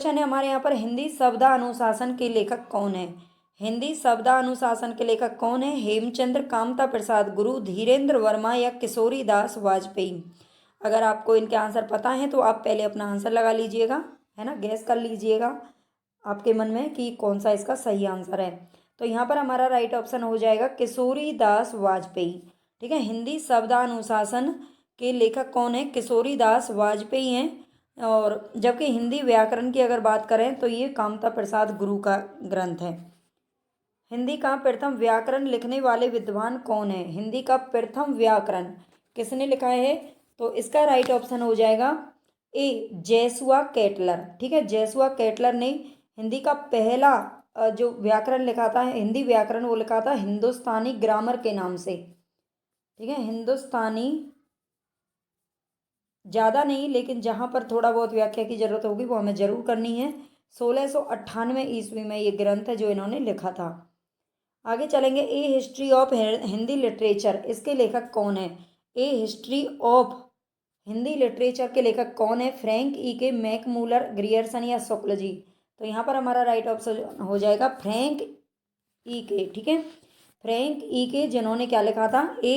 Question है हमारे यहाँ पर, हिंदी शब्दानुशासन के लेखक कौन है। हिंदी शब्दानुशासन के लेखक कौन है। हेमचंद्र, कामता प्रसाद गुरु, धीरेन्द्र वर्मा या किशोरी दास वाजपेयी। अगर आपको इनके आंसर पता है तो आप पहले अपना आंसर लगा लीजिएगा, है ना, गैस कर लीजिएगा आपके मन में कि कौन सा इसका सही आंसर है। तो यहाँ पर हमारा राइट ऑप्शन हो जाएगा किशोरी दास वाजपेयी। ठीक है, हिंदी शब्दानुशासन के लेखक कौन है, किशोरी दास वाजपेयी हैं। और जबकि हिंदी व्याकरण की अगर बात करें तो ये कामता प्रसाद गुरु का ग्रंथ है। हिंदी का प्रथम व्याकरण लिखने वाले विद्वान कौन है। हिंदी का प्रथम व्याकरण किसने लिखा है, तो इसका राइट ऑप्शन हो जाएगा ए, जेसुआ केटलर। ठीक है, जेसुआ केटलर ने हिंदी का पहला जो व्याकरण लिखा था, हिंदी व्याकरण, वो लिखा था हिंदुस्तानी ग्रामर के नाम से। ठीक है, हिंदुस्तानी, ज़्यादा नहीं लेकिन जहाँ पर थोड़ा बहुत व्याख्या की जरूरत होगी वो हमें जरूर करनी है। 1698 ईस्वी में ये ग्रंथ है जो इन्होंने लिखा था। आगे चलेंगे, ए हिस्ट्री ऑफ हिंदी लिटरेचर, इसके लेखक कौन है। ए हिस्ट्री ऑफ हिंदी लिटरेचर के लेखक कौन है। फ्रैंक ई के, मैकमूलर, ग्रियर्सन या शुक्ल जी। तो यहाँ पर हमारा राइट ऑप्शन हो जाएगा फ्रैंक ई के। ठीक है, फ्रैंक ई के, जिन्होंने क्या लिखा था, ए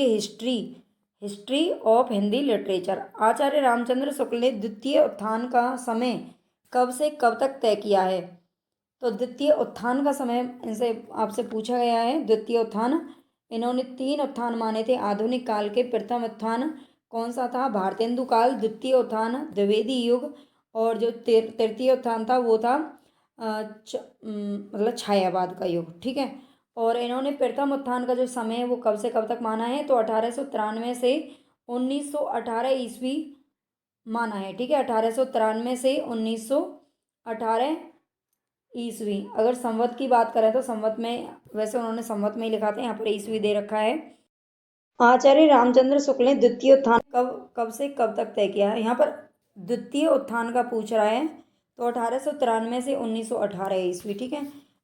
हिस्ट्री ऑफ हिंदी लिटरेचर। आचार्य रामचंद्र शुक्ल ने द्वितीय उत्थान का समय कब से कब तक तय किया है। तो द्वितीय उत्थान का समय इनसे आपसे पूछा गया है। द्वितीय उत्थान, इन्होंने 3 उत्थान माने थे आधुनिक काल के। प्रथम उत्थान कौन सा था, भारतेंदु काल। द्वितीय उत्थान द्विवेदी युग। और जो तृतीय उत्थान था वो था मतलब छायावाद का युग। ठीक है, और इन्होंने प्रथम उत्थान का जो समय है वो कब से कब तक माना है, तो 1893 से 1918 ईस्वी माना है। ठीक है, 1893 से 1918 ईस्वी। अगर संवत की बात करें तो संवत में, वैसे उन्होंने संवत में ही लिखा था, यहाँ पर ईस्वी दे रखा है। आचार्य रामचंद्र शुक्ल ने द्वितीय उत्थान कब कब से कब तक तय किया है। यहाँ पर द्वितीय उत्थान का पूछ रहा है, तो 1893 से 1918 ईस्वी। ठीक है,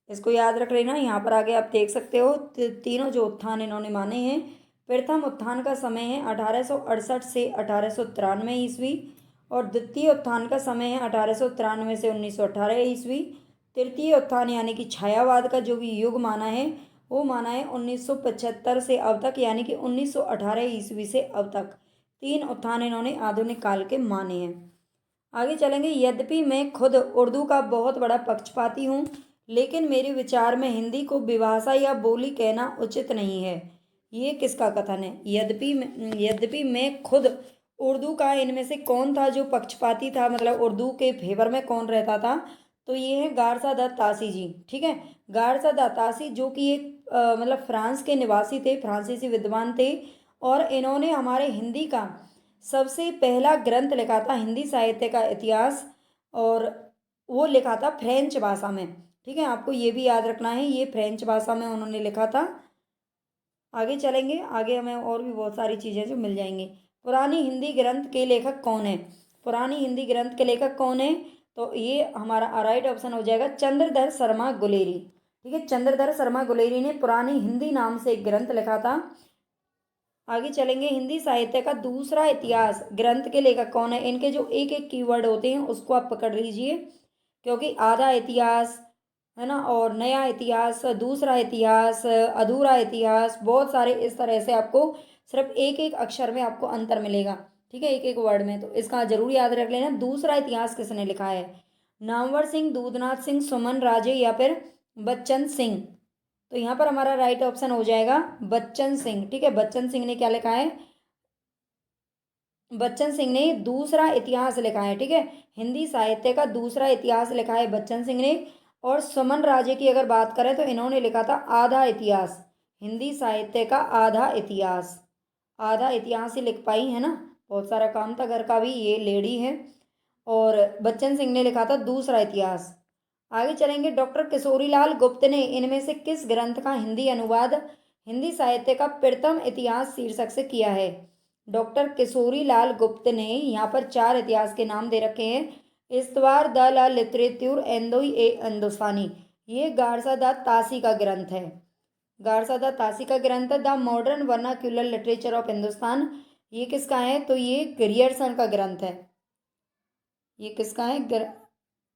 इसको याद रख लेना। यहाँ पर आगे आप देख सकते हो तीनों जो उत्थान इन्होंने माने हैं। प्रथम उत्थान का समय है 1868 से 1893 ईस्वी, और द्वितीय उत्थान का समय है 1893 से 1918 ईस्वी। तृतीय उत्थान यानी कि छायावाद का जो भी युग माना है वो माना है 1975 से अब तक, यानी कि 1918 ईस्वी से अब तक। 3 उत्थान इन्होंने आधुनिक काल के माने हैं। आगे चलेंगे, यद्यपि मैं खुद उर्दू का बहुत बड़ा पक्षपाती हूँ, लेकिन मेरे विचार में हिंदी को विभाषा या बोली कहना उचित नहीं है। ये किसका कथन है। यद्यपि मैं खुद उर्दू का, इनमें से कौन था जो पक्षपाती था, मतलब उर्दू के फेवर में कौन रहता था, तो ये है गारसा दत्त तासी जी। ठीक है, गारसा दत्त तासी जो कि एक मतलब फ्रांस के निवासी थे, फ्रांसीसी विद्वान थे, और इन्होंने हमारे हिंदी का सबसे पहला ग्रंथ लिखा था, हिंदी साहित्य का इतिहास, और वो लिखा था फ्रेंच भाषा में। ठीक है, आपको ये भी याद रखना है, ये फ्रेंच भाषा में उन्होंने लिखा था। आगे चलेंगे, आगे हमें और भी बहुत सारी चीज़ें जो मिल जाएंगी। पुरानी हिंदी ग्रंथ के लेखक कौन है। पुरानी हिंदी ग्रंथ के लेखक कौन है, तो ये हमारा राइट ऑप्शन हो जाएगा चंद्रधर शर्मा गुलेरी। ठीक है, चंद्रधर शर्मा गुलेरी ने पुरानी हिंदी नाम से एक ग्रंथ लिखा था। आगे चलेंगे, हिंदी साहित्य का दूसरा इतिहास ग्रंथ के लेखक कौन है। इनके जो एक एक कीवर्ड होते हैं उसको आप पकड़ लीजिए, क्योंकि आधा इतिहास, है ना, और नया इतिहास, दूसरा इतिहास, अधूरा इतिहास, बहुत सारे इस तरह से आपको सिर्फ एक एक अक्षर में आपको अंतर मिलेगा। ठीक है, एक एक वर्ड में, तो इसका जरूर याद रख लेना। दूसरा इतिहास किसने लिखा है, नामवर सिंह, दूधनाथ सिंह, सुमन राजे या फिर बच्चन सिंह। तो यहाँ पर हमारा राइट ऑप्शन हो जाएगा बच्चन सिंह। ठीक है, बच्चन सिंह ने क्या लिखा है, बच्चन सिंह ने दूसरा इतिहास लिखा है। ठीक है, हिंदी साहित्य का दूसरा इतिहास लिखा है बच्चन सिंह ने। और सुमन राजे की अगर बात करें तो इन्होंने लिखा था आधा इतिहास, हिंदी साहित्य का आधा इतिहास। आधा इतिहास ही लिख पाई, है ना, बहुत सारा काम था घर का भी, ये लेडी है। और बच्चन सिंह ने लिखा था दूसरा इतिहास। आगे चलेंगे, डॉक्टर किशोरीलाल गुप्त ने इनमें से किस ग्रंथ का हिंदी अनुवाद हिंदी साहित्य का प्रथम इतिहास शीर्षक से किया है। डॉक्टर किशोरीलाल गुप्त ने, यहाँ पर 4 इतिहास के नाम दे रखे हैं। इस्तवार द ला लिटरेच्यूर एंदोई ए हिंदुस्तानी, ये गारसा द तासी का ग्रंथ है। गारसा द तासी का ग्रंथ है। The modern vernacular literature of Hindustan, ये किसका है, तो ये ग्रियर्सन का ग्रंथ है। ये किसका है,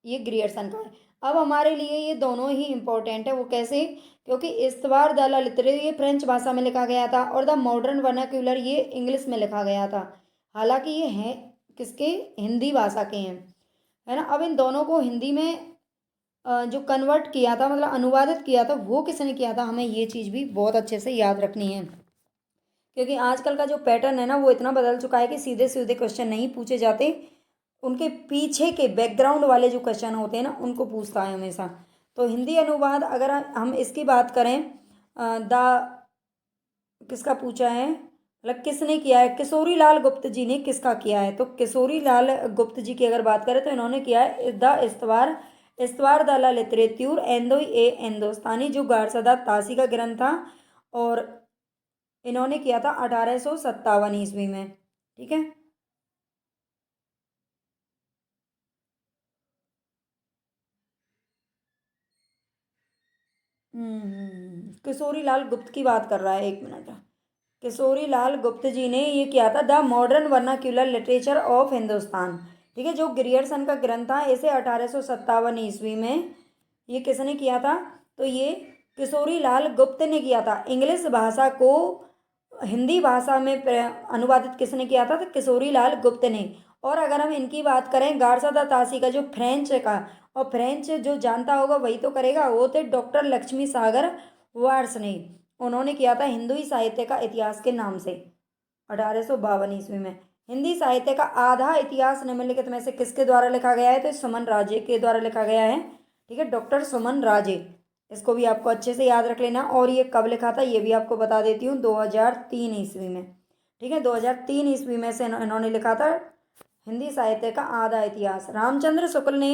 ये ग्रियर्सन का है। अब हमारे लिए ये दोनों ही इम्पोर्टेंट है। वो कैसे? क्योंकि इस्तवार द ला लिटरेरी ये फ्रेंच भाषा में लिखा गया था और द मॉडर्न वर्नाक्यूलर ये इंग्लिश में लिखा गया था। हालांकि ये हैं किसके? हिंदी भाषा के हैं, है ना। अब इन दोनों को हिंदी में जो कन्वर्ट किया था, मतलब अनुवादित किया था, वो किसने किया था? हमें ये चीज़ भी बहुत अच्छे से याद रखनी है, क्योंकि आजकल का जो पैटर्न है ना वो इतना बदल चुका है कि सीधे सीधे क्वेश्चन नहीं पूछे जाते, उनके पीछे के बैकग्राउंड वाले जो क्वेश्चन होते हैं ना उनको पूछता है हमेशा। तो हिंदी अनुवाद अगर हम इसकी बात करें, द किसका पूछा है, मतलब किसने किया है? किशोरी लाल गुप्त जी ने किसका किया है? तो किशोरी लाल गुप्त जी की अगर बात करें तो इन्होंने किया है द इस्तवार, इस्तवार द ला लिटरेत्यूर एंदोई ए हिंदुस्तानी, जो गारसदा तासी का ग्रंथ था, और इन्होंने किया था 1857 ईस्वी में। ठीक है। किशोरी लाल गुप्त की बात कर रहा है, एक मिनट। किशोरी लाल गुप्त जी ने ये किया था the modern vernacular literature of Hindustan. ठीक है, जो ग्रियर्सन का ग्रंथ था, इसे 1857 ईस्वी में ये किसने किया था? तो ये किशोरी लाल गुप्त ने किया था। इंग्लिश भाषा को हिंदी भाषा में अनुवादित किसने किया था? तो किशोरी लाल गुप्त ने। और अगर हम इनकी बात करें, गारसादा तासी का जो फ्रेंच का, और फ्रेंच जो जानता होगा वही तो करेगा, वो थे डॉक्टर लक्ष्मी सागर वार्स ने। उन्होंने किया था हिंदू साहित्य का इतिहास के नाम से 1852 ईस्वी में। हिंदी साहित्य का आधा इतिहास निम्नलिखित में से किसके द्वारा लिखा गया है? तो सुमन राजे के द्वारा लिखा गया है। ठीक है, डॉक्टर सुमन राजे। इसको भी आपको अच्छे से याद रख लेना। और ये कब लिखा था ये भी आपको बता देती हूँ, 2003 ईस्वी में। ठीक है, 2003 ईस्वी में से इन्होंने लिखा था हिंदी साहित्य का आधा इतिहास। रामचंद्र शुक्ल ने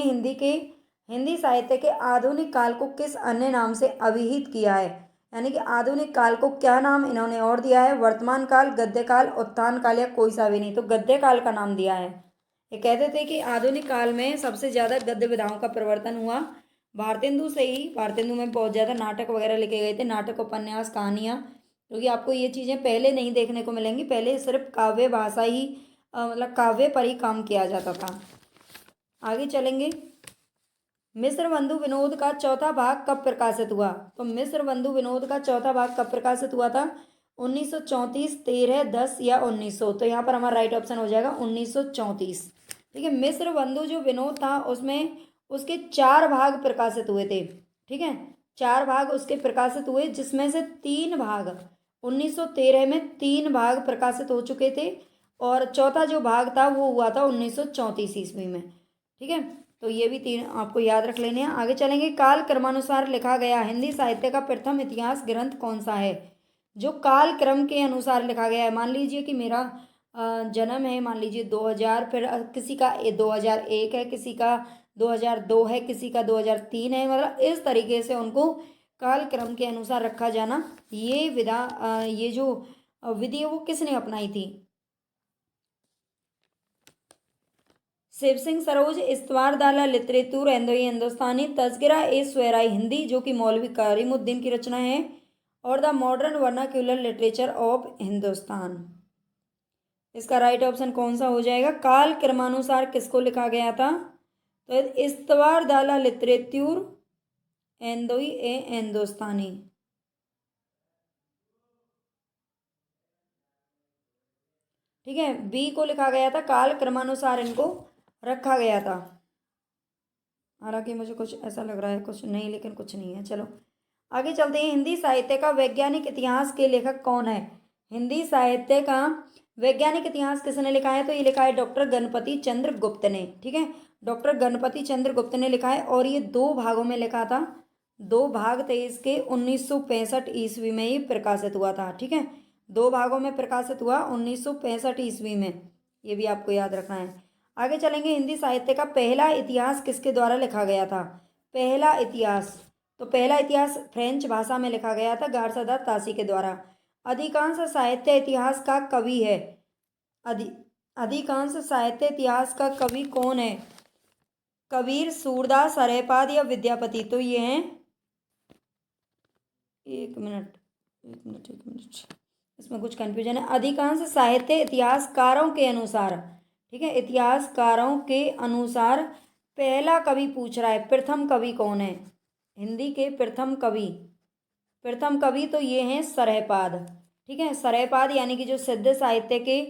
हिंदी साहित्य के आधुनिक काल को किस अन्य नाम से अभिहित किया है? यानी कि आधुनिक काल को क्या नाम इन्होंने और दिया है? वर्तमान काल, गद्य काल, उत्थान काल, या कोई सा भी नहीं। तो गद्य काल का नाम दिया है। ये कहते थे कि आधुनिक काल में सबसे ज्यादा गद्य विधाओं का प्रवर्तन हुआ भारतेंदु से ही। भारतेंदु में बहुत ज्यादा नाटक वगैरह लिखे गए थे, नाटक, उपन्यास, कहानियाँ। क्योंकि आपको ये चीजें पहले नहीं देखने को मिलेंगी। पहले सिर्फ काव्य भाषा ही, मतलब काव्य पर ही काम किया जाता था। आगे चलेंगे। मिस्र बंधु विनोद का चौथा भाग कब प्रकाशित हुआ? तो मिस्र बंधु विनोद का चौथा भाग कब प्रकाशित हुआ था? 1934, 13, 10 या 1900। तो यहाँ पर हमारा राइट ऑप्शन हो जाएगा 1934। ठीक है, मिस्र बंधु जो विनोद था उसमें उसके 4 भाग प्रकाशित हुए थे। ठीक है, 4 भाग उसके प्रकाशित हुए, जिसमें से 3 भाग 1913 में 3 भाग प्रकाशित हो चुके थे, और चौथा जो भाग था वो हुआ था 1934 ईस्वी में। ठीक है, तो ये भी 3 आपको याद रख लेने हैं। आगे चलेंगे। काल क्रमानुसार लिखा गया हिंदी साहित्य का प्रथम इतिहास ग्रंथ कौन सा है? जो काल क्रम के अनुसार लिखा गया है, मान लीजिए कि मेरा जन्म है, मान लीजिए 2000, फिर किसी का 2001 है, किसी का 2002 है, किसी का 2003 है, मतलब इस तरीके से उनको काल क्रम के अनुसार रखा जाना, ये ये जो विधि है वो किसने अपनाई थी? शिव सिंह सरोज, इस्तवार दाला लितरेतुर एंदोई हिंदुस्तानी, तज़किरा ए स्वैराई हिंदी, जो कि मौलवी करीमुद्दीन की रचना है, और the modern vernacular literature of Hindustan. इसका राइट ऑप्शन कौन सा हो जाएगा? काल क्रमानुसार किसको लिखा गया था? तो इस्तवार दाला लितरेतुर एंदोई ए हिंदुस्तानी। ठीक है, बी को लिखा गया था, काल क्रमानुसार इनको रखा गया था। हालांकि मुझे कुछ ऐसा लग रहा है कुछ नहीं, लेकिन कुछ नहीं है। चलो आगे चलते हैं। हिंदी साहित्य का वैज्ञानिक इतिहास के लेखक कौन है? हिंदी साहित्य का वैज्ञानिक इतिहास किसने लिखा है? तो ये लिखा है डॉक्टर गणपति चंद्र गुप्त ने। ठीक है, डॉक्टर गणपति चंद्र गुप्त ने लिखा है, और ये 2 भागों में लिखा था। 2 भाग थे इसके। 1965 ईस्वी में ये प्रकाशित हुआ था। ठीक है, 2 भागों में प्रकाशित हुआ 1965 ईस्वी में। ये भी आपको याद रखना है। आगे चलेंगे। हिंदी साहित्य का पहला इतिहास किसके द्वारा लिखा गया था? पहला इतिहास, तो पहला इतिहास फ्रेंच भाषा में लिखा गया था, गारसदा तासी के द्वारा। अधिकांश साहित्य इतिहास का कवि है। अधि अधिकांश साहित्य इतिहास का कवि कौन है? कबीर, सूरदास, हरेपाद या विद्यापति? तो ये हैं, एक मिनट, एक मिनट, एक मिनट, इसमें कुछ कंफ्यूजन है। अधिकांश साहित्य इतिहासकारों के अनुसार, ठीक है, इतिहासकारों के अनुसार पहला कवि पूछ रहा है, प्रथम कवि कौन है? हिंदी के प्रथम कवि तो ये हैं सरहपाद। ठीक है, सरहपाद यानी कि जो सिद्ध साहित्य के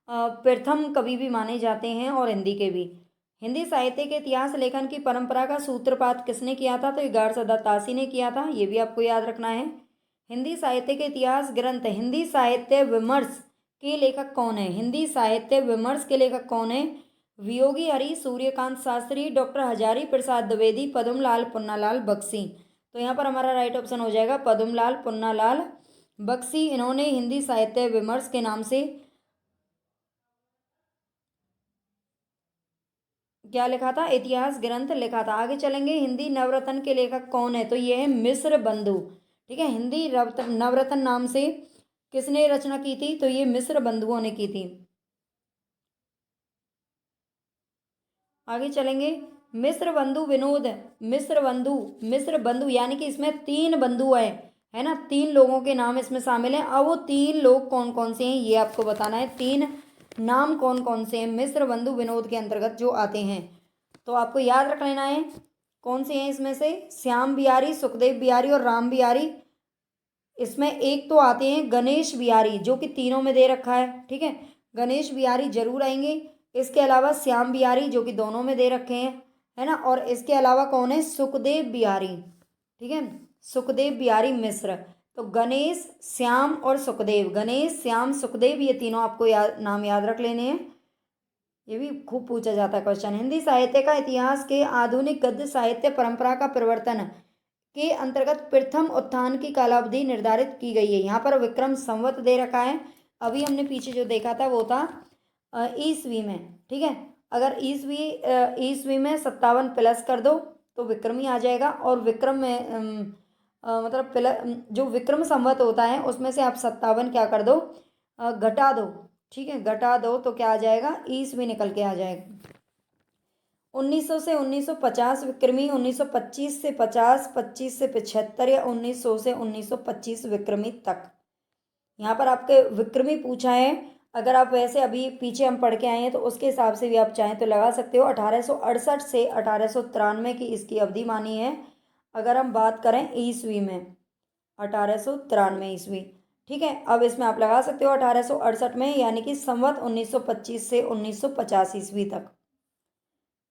प्रथम कवि भी माने जाते हैं और हिंदी के भी। हिंदी साहित्य के इतिहास लेखन की परंपरा का सूत्रपात किसने किया था? तो ये गारसदा तासी ने किया था, ये भी आपको याद रखना है। हिंदी साहित्य के इतिहास ग्रंथ, हिंदी साहित्य विमर्श के लेखक कौन है? हिंदी साहित्य विमर्श के लेखक कौन है? वियोगी हरि, सूर्यकांत शास्त्री, डॉक्टर हजारी प्रसाद द्विवेदी, पद्मलाल पुन्नालाल बख्शी। तो यहाँ पर हमारा राइट ऑप्शन हो जाएगा पद्मलाल पुन्नालाल बख्शी। इन्होंने हिंदी साहित्य विमर्श के नाम से क्या लिखा था? इतिहास ग्रंथ लिखा था। आगे चलेंगे, हिंदी नवरत्न के लेखक कौन है? तो ये है मिश्र बंधु। ठीक है, हिंदी नवरत्न नाम से किसने रचना की थी? तो ये मिश्र बंधुओं ने की थी। आगे चलेंगे, मिश्र बंधु विनोद, मिश्र बंधु यानी कि इसमें 3 बंधु है ना, 3 लोगों के नाम इसमें शामिल हैं। अब वो 3 लोग कौन कौन से हैं ये आपको बताना है। 3 नाम कौन कौन से हैं मिश्र बंधु विनोद के अंतर्गत जो आते हैं, तो आपको याद रख लेना है। कौन से हैं इसमें से? श्याम बिहारी, सुखदेव बिहारी और राम बिहारी। इसमें एक तो आते हैं गणेश बिहारी, जो कि तीनों में दे रखा है। ठीक है, गणेश बिहारी जरूर आएंगे। इसके अलावा श्याम बिहारी, जो कि दोनों में दे रखे हैं, है ना। और इसके अलावा कौन है? सुखदेव बिहारी। ठीक है, सुखदेव बिहारी मिश्र। तो गणेश, श्याम और सुखदेव, गणेश, श्याम, सुखदेव, ये तीनों आपको नाम याद रख लेने हैं। ये भी खूब पूछा जाता है क्वेश्चन। हिंदी साहित्य का इतिहास के आधुनिक गद्य साहित्य परंपरा का प्रवर्तन के अंतर्गत प्रथम उत्थान की कालावधि निर्धारित की गई है। यहाँ पर विक्रम संवत दे रखा है। अभी हमने पीछे जो देखा था वो था ईस्वी में। ठीक है, अगर ईस्वी में 57 प्लस कर दो तो विक्रम ही आ जाएगा। और विक्रम में मतलब जो विक्रम संवत होता है उसमें से आप 57 क्या कर दो? घटा दो। ठीक है, घटा दो तो क्या आ जाएगा? ईस्वी निकल के आ जाएगा। 1900 से 1950 विक्रमी, 1925 से 50, 25 से 75 या 1900 से 1925 विक्रमी तक। यहाँ पर आपके विक्रमी पूछा है। अगर आप वैसे अभी पीछे हम पढ़ के आए हैं तो उसके हिसाब से भी आप चाहें तो लगा सकते हो। 1868 से 1893 की इसकी अवधि मानी है। अगर हम बात करें ईस्वी में, 1893 ईस्वी। ठीक है, अब इसमें आप लगा सकते हो 1868 में, यानी कि संवत 1925 से 1950 ईस्वी तक।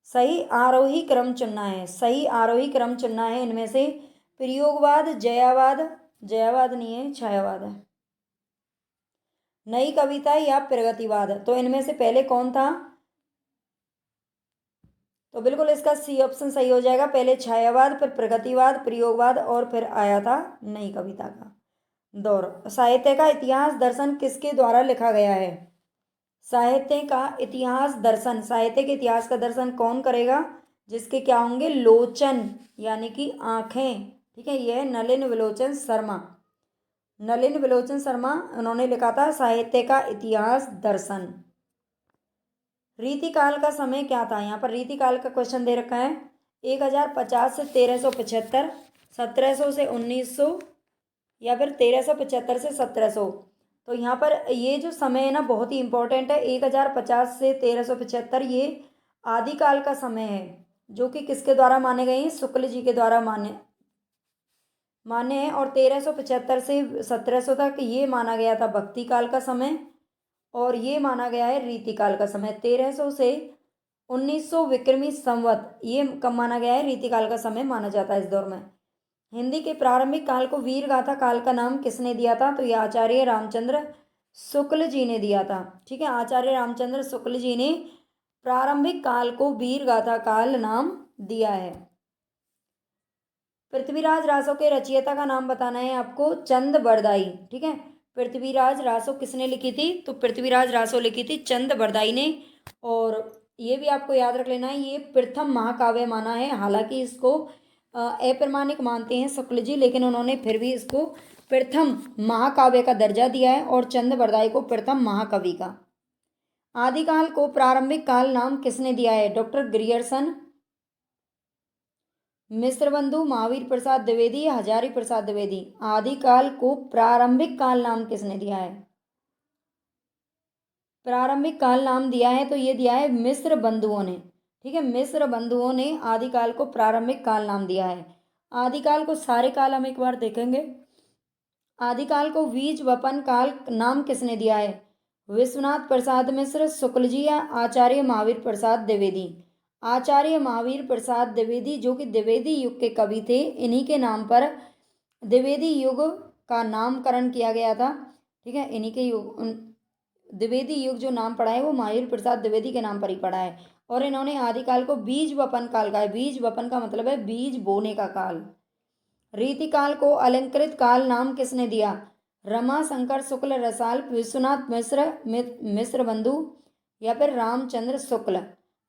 सही आरोही क्रम चुनना है, सही आरोही क्रम चुनना है। इनमें से प्रयोगवाद, जयावाद नहीं है, छायावाद है, नई कविता या प्रगतिवाद। तो इनमें से पहले कौन था? तो बिल्कुल इसका सी ऑप्शन सही हो जाएगा। पहले छायावाद, फिर प्रगतिवाद, प्रयोगवाद और फिर आया था नई कविता का दौर। साहित्य का इतिहास दर्शन किसके द्वारा लिखा गया है? साहित्य का इतिहास दर्शन, साहित्य के इतिहास का दर्शन कौन करेगा? जिसके क्या होंगे? लोचन यानी कि आंखें। ठीक है, यह नलिन विलोचन शर्मा, नलिन विलोचन शर्मा उन्होंने लिखा था साहित्य का इतिहास दर्शन। रीतिकाल का समय क्या था? यहाँ पर रीतिकाल का क्वेश्चन दे रखा है। 1050 से 1375, 1700 से 1900 या फिर 1375 से 1700। तो यहाँ पर ये जो समय है ना बहुत ही इंपॉर्टेंट है। 1050 से 1375 ये आदिकाल का समय है, जो कि किसके द्वारा माने गए हैं? शुक्ल जी के द्वारा माने हैं। और 1375 से 1700 तक ये माना गया था भक्ति काल का समय, और ये माना गया है रीतिकाल का समय। 1300 से 1900 विक्रमी संवत ये कब माना गया है? रीतिकाल का समय माना जाता है इस दौर में। हिंदी के प्रारंभिक काल को वीर गाथा काल का नाम किसने दिया था? तो ये आचार्य रामचंद्र शुक्ल जी ने दिया था। ठीक है, आचार्य रामचंद्र शुक्ल जी ने प्रारंभिक काल को वीर गाथा काल नाम दिया है। पृथ्वीराज रासो के रचयिता का नाम बताना है आपको। चंद बरदाई। ठीक है, पृथ्वीराज रासो किसने लिखी थी? तो पृथ्वीराज रासो लिखी थी चंद बरदाई ने। और ये भी आपको याद रख लेना है, ये प्रथम महाकाव्य माना है। हालांकि इसको अप्रमाणिक मानते हैं शुक्ल जी, लेकिन उन्होंने फिर भी इसको प्रथम महाकाव्य का दर्जा दिया है, और चंद बरदाई को प्रथम महाकवि का। आदिकाल को प्रारंभिक काल नाम किसने दिया है? डॉक्टर ग्रियर्सन, मिश्र बंधु, महावीर प्रसाद द्विवेदी या हजारी प्रसाद द्विवेदी। आदिकाल को प्रारंभिक काल नाम किसने दिया है? प्रारंभिक काल नाम दिया है तो ये दिया है मिश्र बंधुओं ने। ठीक है, मिस्र बंधुओं ने आदिकाल को प्रारंभिक काल नाम दिया है। आदिकाल को सारे काल हम एक बार देखेंगे। आदिकाल को बीज वपन काल नाम किसने दिया है? विश्वनाथ प्रसाद मिश्र, शुक्ल जी या आचार्य महावीर प्रसाद द्विवेदी? आचार्य महावीर प्रसाद द्विवेदी, जो कि द्विवेदी युग के कवि थे, इन्हीं के नाम पर द्विवेदी युग का नामकरण किया गया था। ठीक है, इन्हीं के युग द्विवेदी युग जो नाम पड़ा है वो महावीर प्रसाद द्विवेदी के नाम पर ही पड़ा है। और इन्होंने आदिकाल को बीज वपन काल का है। बीज वपन का मतलब है बीज बोने का काल। रीतिकाल को अलंकृत काल नाम किसने दिया? रमा शंकर शुक्ल रसाल, विश्वनाथ मिश्र, मिश्र बंधु या फिर रामचंद्र शुक्ल?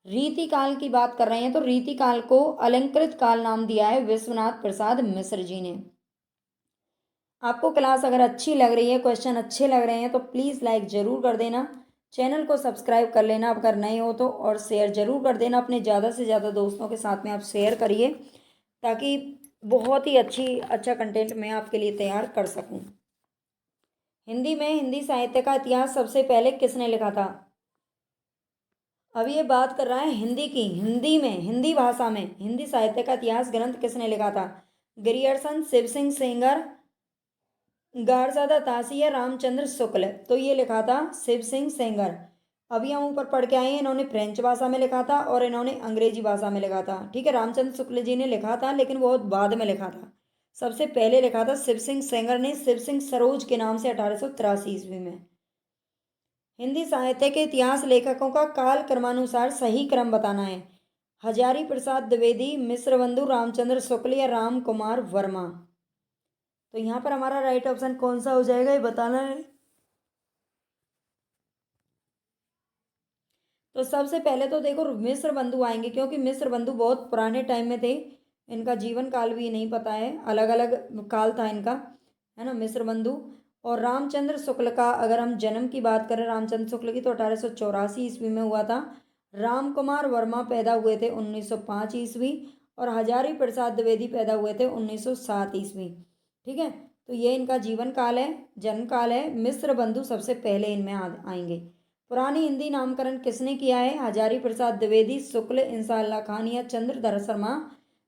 रीतिकाल की बात कर रहे हैं तो रीतिकाल को अलंकृत काल नाम दिया है विश्वनाथ प्रसाद मिश्र जी ने। आपको क्लास अगर अच्छी लग रही है, क्वेश्चन अच्छे लग रहे हैं तो प्लीज़ लाइक ज़रूर कर देना, चैनल को सब्सक्राइब कर लेना अगर नए हो तो, और शेयर ज़रूर कर देना अपने ज़्यादा से ज़्यादा दोस्तों के साथ में। आप शेयर करिए ताकि बहुत ही अच्छा कंटेंट मैं आपके लिए तैयार कर सकूं। हिंदी में हिंदी साहित्य का इतिहास सबसे पहले किसने लिखा था? अब ये बात कर रहा है हिंदी की। हिंदी में, हिंदी भाषा में हिंदी साहित्य का इतिहास ग्रंथ किसने लिखा था? ग्रियर्सन, शिव सिंह सेंगर, गारजादा तासी या रामचंद्र शुक्ल? तो ये लिखा था शिव सिंह सेंगर। अभी हम ऊपर पढ़ के आए हैं, इन्होंने फ्रेंच भाषा में लिखा था और इन्होंने अंग्रेजी भाषा में लिखा था। ठीक है, रामचंद्र शुक्ल जी ने लिखा था लेकिन बहुत बाद में लिखा था। सबसे पहले लिखा था शिव सिंह सेंगर ने, शिव सिंह सरोज के नाम से 1883 ईस्वी में। हिंदी साहित्य के इतिहास लेखकों का काल क्रमानुसार सही क्रम बताना है। हजारी प्रसाद द्विवेदी, मिश्र बंधु, रामचंद्र शुक्ल या राम कुमार वर्मा? तो यहाँ पर हमारा राइट ऑप्शन कौन सा हो जाएगा ये बताना है। तो सबसे पहले तो देखो मिस्र बंधु आएंगे, क्योंकि मिस्र बंधु बहुत पुराने टाइम में थे। इनका जीवन काल भी नहीं पता है, अलग अलग काल था इनका, है ना, मिस्र बंधु। और रामचंद्र शुक्ल का अगर हम जन्म की बात करें रामचंद्र शुक्ल की, तो 1884 ईस्वी में हुआ था। राम कुमार वर्मा पैदा हुए थे 1905 ईस्वी, और हजारी प्रसाद द्विवेदी पैदा हुए थे 1907 ईस्वी। ठीक है, तो ये इनका जीवन काल है, जन्म काल है। मिस्र बंधु सबसे पहले इनमें आएंगे। पुरानी हिंदी नामकरण किसने किया है? हजारी प्रसाद द्विवेदी, शुक्ल, इंसाल्लाह खान या चंद्रधर शर्मा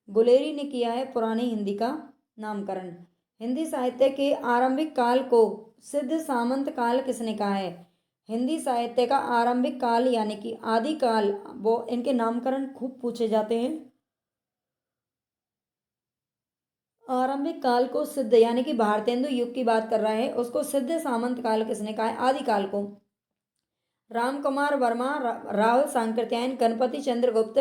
गुलेरी ने किया है पुरानी हिंदी का नामकरण। हिंदी साहित्य के आरंभिक काल को सिद्ध सामंत काल किसने कहा है? हिंदी साहित्य का आरंभिक काल यानी कि आदि काल, वो इनके नामकरण खूब पूछे जाते हैं। आरंभिक काल को सिद्ध यानी कि भारतेंदु युग की बात कर रहा है, उसको सिद्ध सामंत काल किसने कहा है? आदि काल को राम कुमार वर्मा, राहुल सांकृत्यायन, गणपति चंद्रगुप्त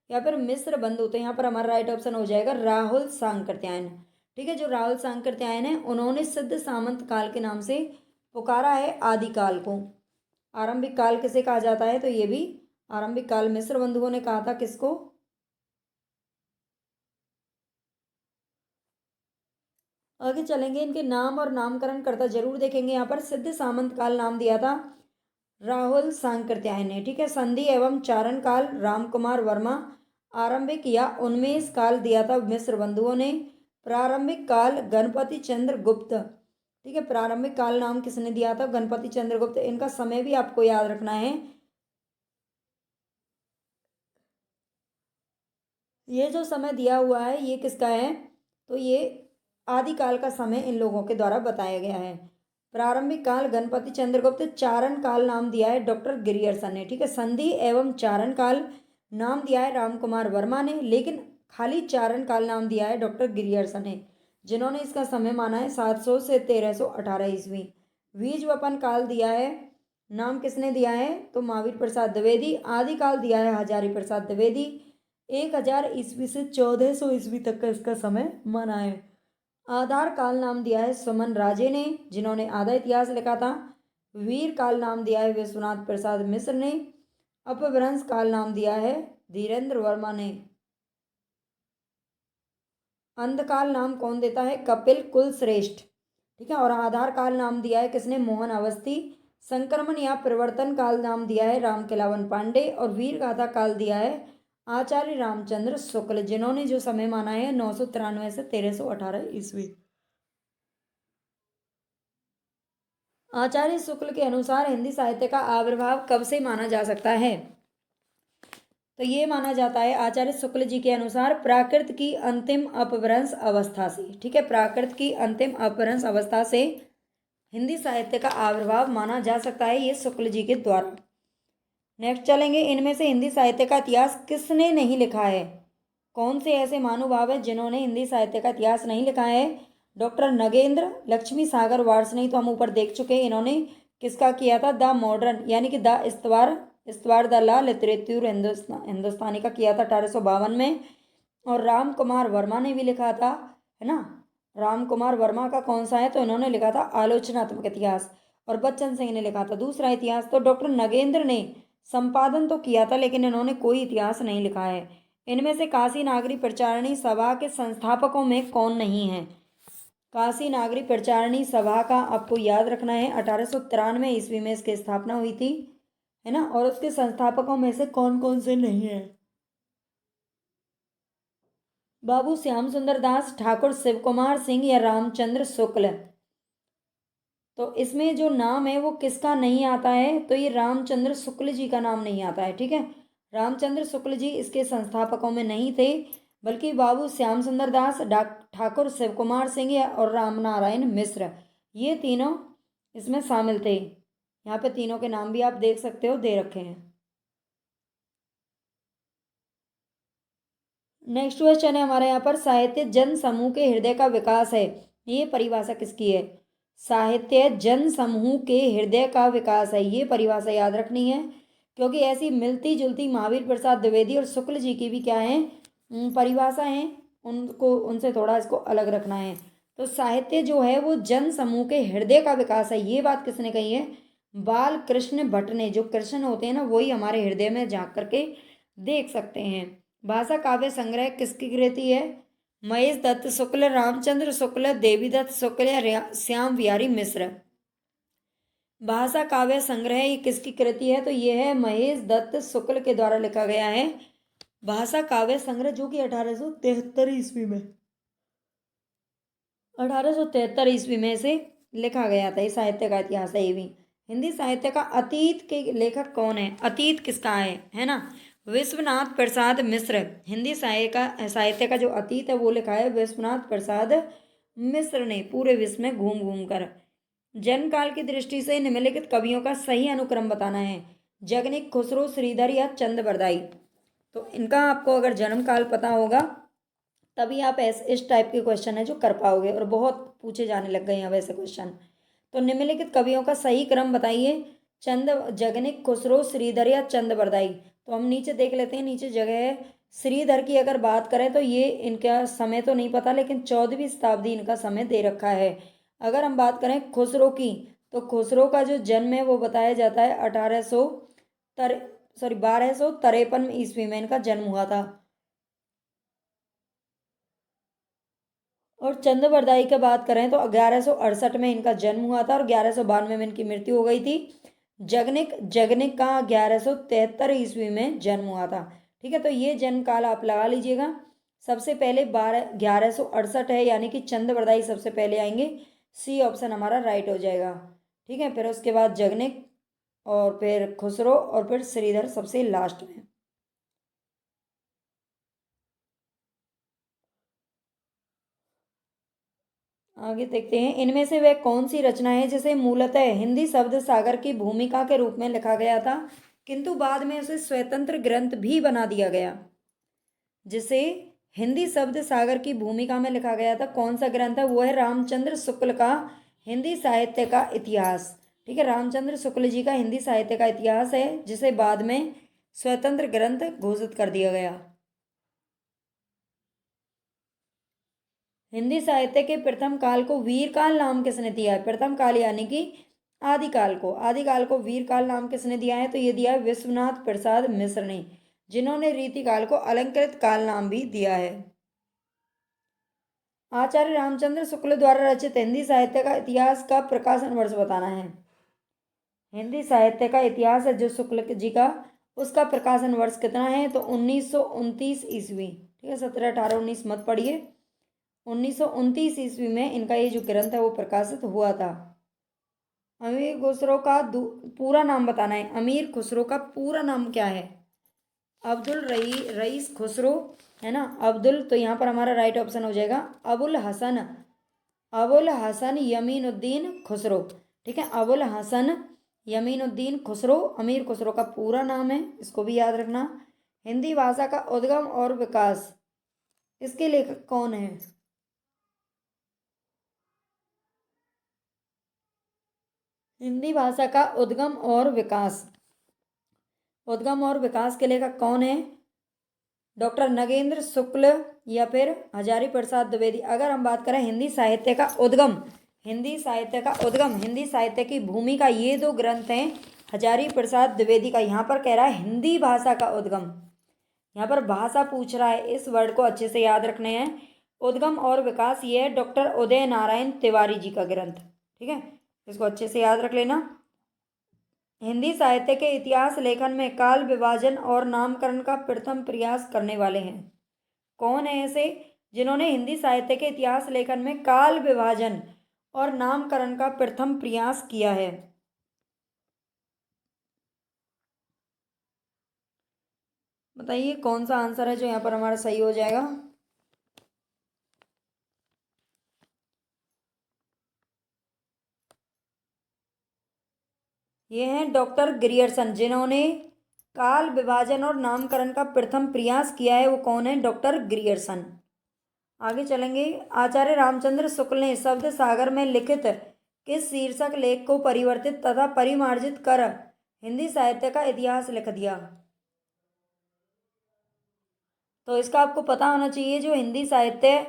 या फिर मिस्र बंधु? तो यहाँ पर हमारा राइट ऑप्शन हो जाएगा राहुल सांकृत्यायन। ठीक है, जो राहुल सांकृत्यायन है उन्होंने सिद्ध सामंत काल के नाम से पुकारा है आदिकाल को। आरंभिक काल किसे कहा जाता है? तो ये भी आरंभिक काल मिस्र बंधुओं ने कहा था। किसको? आगे चलेंगे, इनके नाम और नामकरण करता जरूर देखेंगे। यहाँ पर सिद्ध सामंत काल नाम दिया था राहुल सांकृत्यायन ने। ठीक है, संधि एवं चारण काल राम कुमार वर्मा, आरंभिक या उन्मेष काल दिया था मिस्र बंधुओं ने, प्रारंभिक काल गणपति चंद्र गुप्त। ठीक है, प्रारंभिक काल नाम किसने दिया था? गणपति चंद्र गुप्त। इनका समय भी आपको याद रखना है। ये जो समय दिया हुआ है ये किसका है? तो ये आदिकाल का समय इन लोगों के द्वारा बताया गया है। प्रारंभिक काल गणपति चंद्रगुप्त, चारण काल नाम दिया है डॉक्टर गिरियर्सन ने। ठीक है, संधि एवं चारण काल नाम दिया है राम कुमार वर्मा ने, लेकिन खाली चारण काल नाम दिया है डॉक्टर गिरियर्सन ने, जिन्होंने इसका समय माना है 700 से 1318 ईस्वी। बीज वपन काल दिया है, नाम किसने दिया है? तो महावीर प्रसाद द्विवेदी। आदिकाल दिया है हजारी प्रसाद द्विवेदी। 1000 ईस्वी से 1400 ईस्वी तक का इसका समय माना है। आधार काल नाम दिया है सुमन राजे ने, जिन्होंने आधा इतिहास लिखा था। वीर काल नाम दिया है विश्वनाथ प्रसाद मिश्र ने। अपभ्रंश काल नाम दिया है धीरेन्द्र वर्मा ने। अंधकाल नाम कौन देता है? कपिल कुलश्रेष्ठ। ठीक है, और आधार काल नाम दिया है किसने? मोहन अवस्थी। संक्रमण या परिवर्तन काल नाम दिया है राम केलावन पांडे, और वीर गाथा काल दिया है आचार्य रामचंद्र शुक्ल, जिन्होंने जो समय माना है 993 से 1318 ईस्वी। आचार्य शुक्ल के अनुसार हिंदी साहित्य का आविर्भाव कब से माना जा सकता है? तो ये माना जाता है आचार्य शुक्ल जी के अनुसार प्राकृत की अंतिम अपभ्रंश अवस्था से, ठीक है, प्राकृत की अंतिम अपभ्रंश अवस्था से हिंदी साहित्य का आविर्भाव माना जा सकता है, ये शुक्ल जी के द्वारा। नेक्स्ट चलेंगे, इनमें से हिंदी साहित्य का इतिहास किसने नहीं लिखा है? कौन से ऐसे महानुभाव हैं जिन्होंने हिंदी साहित्य का इतिहास नहीं लिखा है? डॉक्टर नगेंद्र लक्ष्मी सागर वार्ष्णेय तो हम ऊपर देख चुके हैं, इन्होंने किसका किया था? द मॉडर्न यानी कि द इस्तवार द ला लिटरेचर हिंदुस्तानी का किया था 1852 में। और राम कुमार वर्मा ने भी लिखा था, है ना। राम कुमार वर्मा का कौन सा है? तो इन्होंने लिखा था आलोचनात्मक इतिहास। और बच्चन सिंह ने लिखा था दूसरा इतिहास। तो डॉक्टर नगेंद्र ने संपादन तो किया था लेकिन इन्होंने कोई इतिहास नहीं लिखा है। इनमें से काशी नागरी प्रचारणी सभा के संस्थापकों में कौन नहीं है? काशी नागरी प्रचारणी सभा का आपको याद रखना है, 1893 ईस्वी में इसकी स्थापना हुई थी, है ना। और उसके संस्थापकों में से कौन कौन से नहीं है? बाबू श्याम सुंदर दास, ठाकुर शिव कुमार सिंह या रामचंद्र शुक्ल। तो इसमें जो नाम है वो किसका नहीं आता है? तो ये रामचंद्र शुक्ल जी का नाम नहीं आता है, ठीक है। रामचंद्र शुक्ल जी इसके संस्थापकों में नहीं थे, बल्कि बाबू श्याम सुंदर दास, ठाकुर शिव कुमार सिंह और राम नारायण मिश्र, ये तीनों इसमें शामिल थे। यहाँ पे तीनों के नाम भी आप देख सकते हो, दे रखे हैं। नेक्स्ट क्वेश्चन है हमारे यहाँ पर, साहित्य जन समूह के हृदय का विकास है, ये परिभाषा किसकी है? साहित्य जन समूह के हृदय का विकास है, ये परिभाषा याद रखनी है, क्योंकि ऐसी मिलती जुलती महावीर प्रसाद द्विवेदी और शुक्ल जी की भी क्या है, परिभाषा है, उनको उनसे थोड़ा इसको अलग रखना है। तो साहित्य जो है वो जन समूह के हृदय का विकास है, ये बात किसने कही है? बाल कृष्ण भट्ट ने। जो कृष्ण होते हैं ना, वही हमारे हृदय में झांक करके देख सकते हैं। भाषा काव्य संग्रह किसकी कृति है? महेश दत्त शुक्ल, रामचंद्र शुक्ल, देवी दत्त शुक्ल या श्याम बिहारी मिश्र। भाषा काव्य संग्रह ये किसकी कृति है? तो ये है महेश दत्त शुक्ल के द्वारा लिखा गया है भाषा काव्य संग्रह, जो कि 1873 ईस्वी में 1873 ईस्वी में से लिखा गया था। ये साहित्य का इतिहास है। ये भी हिंदी साहित्य का अतीत के लेखक कौन है? अतीत किसका है ना? विश्वनाथ प्रसाद मिश्र। हिंदी साहित्य का जो अतीत है वो लिखा है विश्वनाथ प्रसाद मिश्र ने, पूरे विश्व में घूम घूम कर। जन्म काल की दृष्टि से निम्नलिखित कवियों का सही अनुक्रम बताना है। जगनिक, खुसरो, श्रीधर या चंद बरदाई। तो इनका आपको अगर जन्म काल पता होगा तभी आप इस टाइप के क्वेश्चन है जो कर पाओगे, और बहुत पूछे जाने लग गए हैं वैसे क्वेश्चन। तो निम्नलिखित कवियों का सही क्रम बताइए। चंद, जगनिक, खुसरो, श्रीधर या चंद बरदाई। तो हम नीचे देख लेते हैं, नीचे जगह है। श्रीधर की अगर बात करें तो ये इनका समय तो नहीं पता, लेकिन 14वीं शताब्दी इनका समय दे रखा है। अगर हम बात करें खुसरो की, तो खुसरो का जो जन्म है वो बताया जाता है 1253 ईस्वी में इनका जन्म हुआ था। और चंद्रबरदाई की बात करें तो 1168 में इनका जन्म हुआ था और 1192 में इनकी मृत्यु हो गई थी। जगनिक जगनिक का 1173 ईस्वी में जन्म हुआ था। ठीक है, तो ये जन्म काल आप लगा लीजिएगा। सबसे पहले 1168 है, यानी कि चंद्रबरदाई सबसे पहले आएंगे। सी ऑप्शन हमारा राइट हो जाएगा। ठीक है, फिर उसके बाद जगनिक और फिर खुसरो और फिर श्रीधर सबसे लास्ट में। आगे देखते हैं, इनमें से वह कौन सी रचना है जिसे मूलतः हिंदी शब्द सागर की भूमिका के रूप में लिखा गया था, किंतु बाद में उसे स्वतंत्र ग्रंथ भी बना दिया गया। जिसे हिंदी शब्द सागर की भूमिका में लिखा गया था, कौन सा ग्रंथ है? वो है रामचंद्र शुक्ल का हिंदी साहित्य का इतिहास। ठीक है, रामचंद्र शुक्ल जी का हिंदी साहित्य का इतिहास है, जिसे बाद में स्वतंत्र ग्रंथ घोषित कर दिया गया। हिंदी साहित्य के प्रथम काल को वीर काल नाम किसने दिया है? प्रथम काल यानी कि आदिकाल को वीर काल नाम किसने दिया है? तो ये दिया है विश्वनाथ प्रसाद मिश्र ने, जिन्होंने रीतिकाल को अलंकृत काल नाम भी दिया है। आचार्य रामचंद्र शुक्ल द्वारा रचित हिंदी साहित्य का इतिहास का प्रकाशन वर्ष बताना है। हिंदी साहित्य का इतिहास है जो शुक्ल जी का, उसका प्रकाशन वर्ष कितना है? तो 1929 ईस्वी। ठीक है, 17, 18, 19 मत पढ़िए। 1929 ईस्वी में इनका ये जो ग्रंथ है वो प्रकाशित हुआ था। अमीर खुसरो का पूरा नाम बताना है। अमीर खुसरो का पूरा नाम क्या है? अब्दुल रईस खुसरो, है ना। अब्दुल, तो यहाँ पर हमारा राइट ऑप्शन हो जाएगा अबुल हसन यमीनुद्दीन खुसरो। ठीक है, अबुल हसन यमीनुद्दीन खुसरो अमीर खुसरो का पूरा नाम है, इसको भी याद रखना। हिंदी भाषा का उद्गम और विकास, इसके लेखक कौन है? हिंदी भाषा का उद्गम और विकास के लेखक कौन है? डॉक्टर नगेंद्र शुक्ल या फिर हजारी प्रसाद द्विवेदी। अगर हम बात करें हिंदी साहित्य का उद्गम, हिंदी साहित्य की भूमिका, ये दो ग्रंथ हैं हजारी प्रसाद द्विवेदी का। यहाँ पर कह रहा है हिंदी भाषा का उद्गम, यहाँ पर भाषा पूछ रहा है, इस वर्ड को अच्छे से याद रखने हैं। उद्गम और विकास, ये है डॉक्टर उदय नारायण तिवारी जी का ग्रंथ। ठीक है, इसको अच्छे से याद रख लेना। हिंदी साहित्य के इतिहास लेखन में काल विभाजन और नामकरण का प्रथम प्रयास करने वाले हैं। कौन है ऐसे जिन्होंने हिंदी साहित्य के इतिहास लेखन में काल विभाजन और नामकरण का प्रथम प्रयास किया है? बताइए कौन सा आंसर है जो यहाँ पर हमारा सही हो जाएगा। ये हैं डॉक्टर ग्रियर्सन, जिन्होंने काल विभाजन और नामकरण का प्रथम प्रयास किया है, वो कौन है? Doctor Grierson. आगे चलेंगे। आचार्य रामचंद्र शुक्ल ने शब्द सागर में लिखित किस शीर्षक लेख को परिवर्तित तथा परिमार्जित कर हिंदी साहित्य का इतिहास लिख दिया? तो इसका आपको पता होना चाहिए, जो हिंदी साहित्य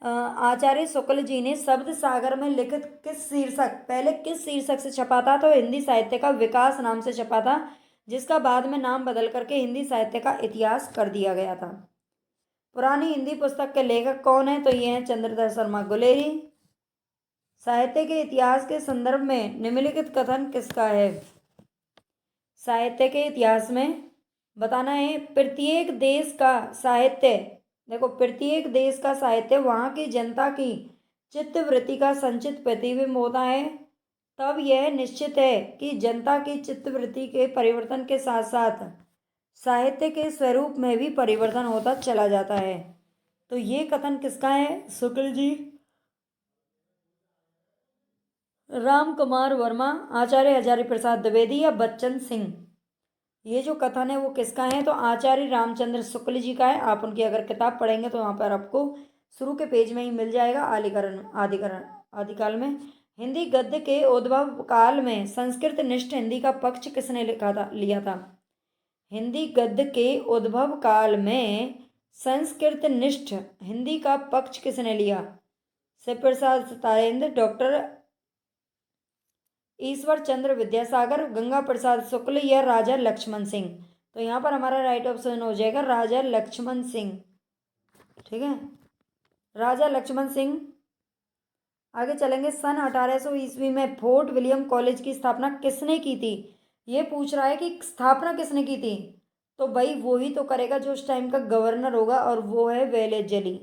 आचार्य शुक्ल जी ने शब्द सागर में लिखित किस शीर्षक, पहले किस शीर्षक से छपा था? तो हिंदी साहित्य का विकास नाम से छपा था, जिसका बाद में नाम बदल करके हिंदी साहित्य का इतिहास कर दिया गया था। पुरानी हिंदी पुस्तक के लेखक कौन है? तो ये हैं चंद्रधर शर्मा गुलेरी। साहित्य के इतिहास के संदर्भ में निम्नलिखित कथन किसका है? साहित्य के इतिहास में बताना है, प्रत्येक देश का साहित्य, देखो प्रत्येक देश का साहित्य वहाँ की जनता की चित्तवृत्ति का संचित प्रतिबिंब होता है। तब यह निश्चित है कि जनता की चित्तवृत्ति के परिवर्तन के साथ साथ साहित्य के स्वरूप में भी परिवर्तन होता चला जाता है। तो ये कथन किसका है? शुक्ल जी, राम कुमार वर्मा, आचार्य हजारी प्रसाद द्विवेदी या बच्चन सिंह? ये जो कथन है वो किसका है? तो आचार्य रामचंद्र शुक्ल जी का है। आप उनकी अगर किताब पढ़ेंगे तो वहाँ पर आपको शुरू के पेज में ही मिल जाएगा। आदिकाल में हिंदी गद्य के उद्भव काल में संस्कृत निष्ठ हिंदी का पक्ष किसने लिया था? हिंदी गद्य के उद्भव काल में संस्कृत निष्ठ हिंदी का पक्ष किसने लिया? शिव प्रसाद तारेंद्र, डॉक्टर ईश्वर चंद्र विद्यासागर, गंगा प्रसाद शुक्ल या राजा लक्ष्मण सिंह? तो यहाँ पर हमारा राइट ऑप्शन हो जाएगा राजा लक्ष्मण सिंह। ठीक है, राजा लक्ष्मण सिंह। आगे चलेंगे। सन 1800 ईस्वी में फोर्ट विलियम कॉलेज की स्थापना किसने की थी? ये पूछ रहा है कि स्थापना किसने की थी। तो भाई वो ही तो करेगा जो उस टाइम का गवर्नर होगा, और वो है वेलेजली।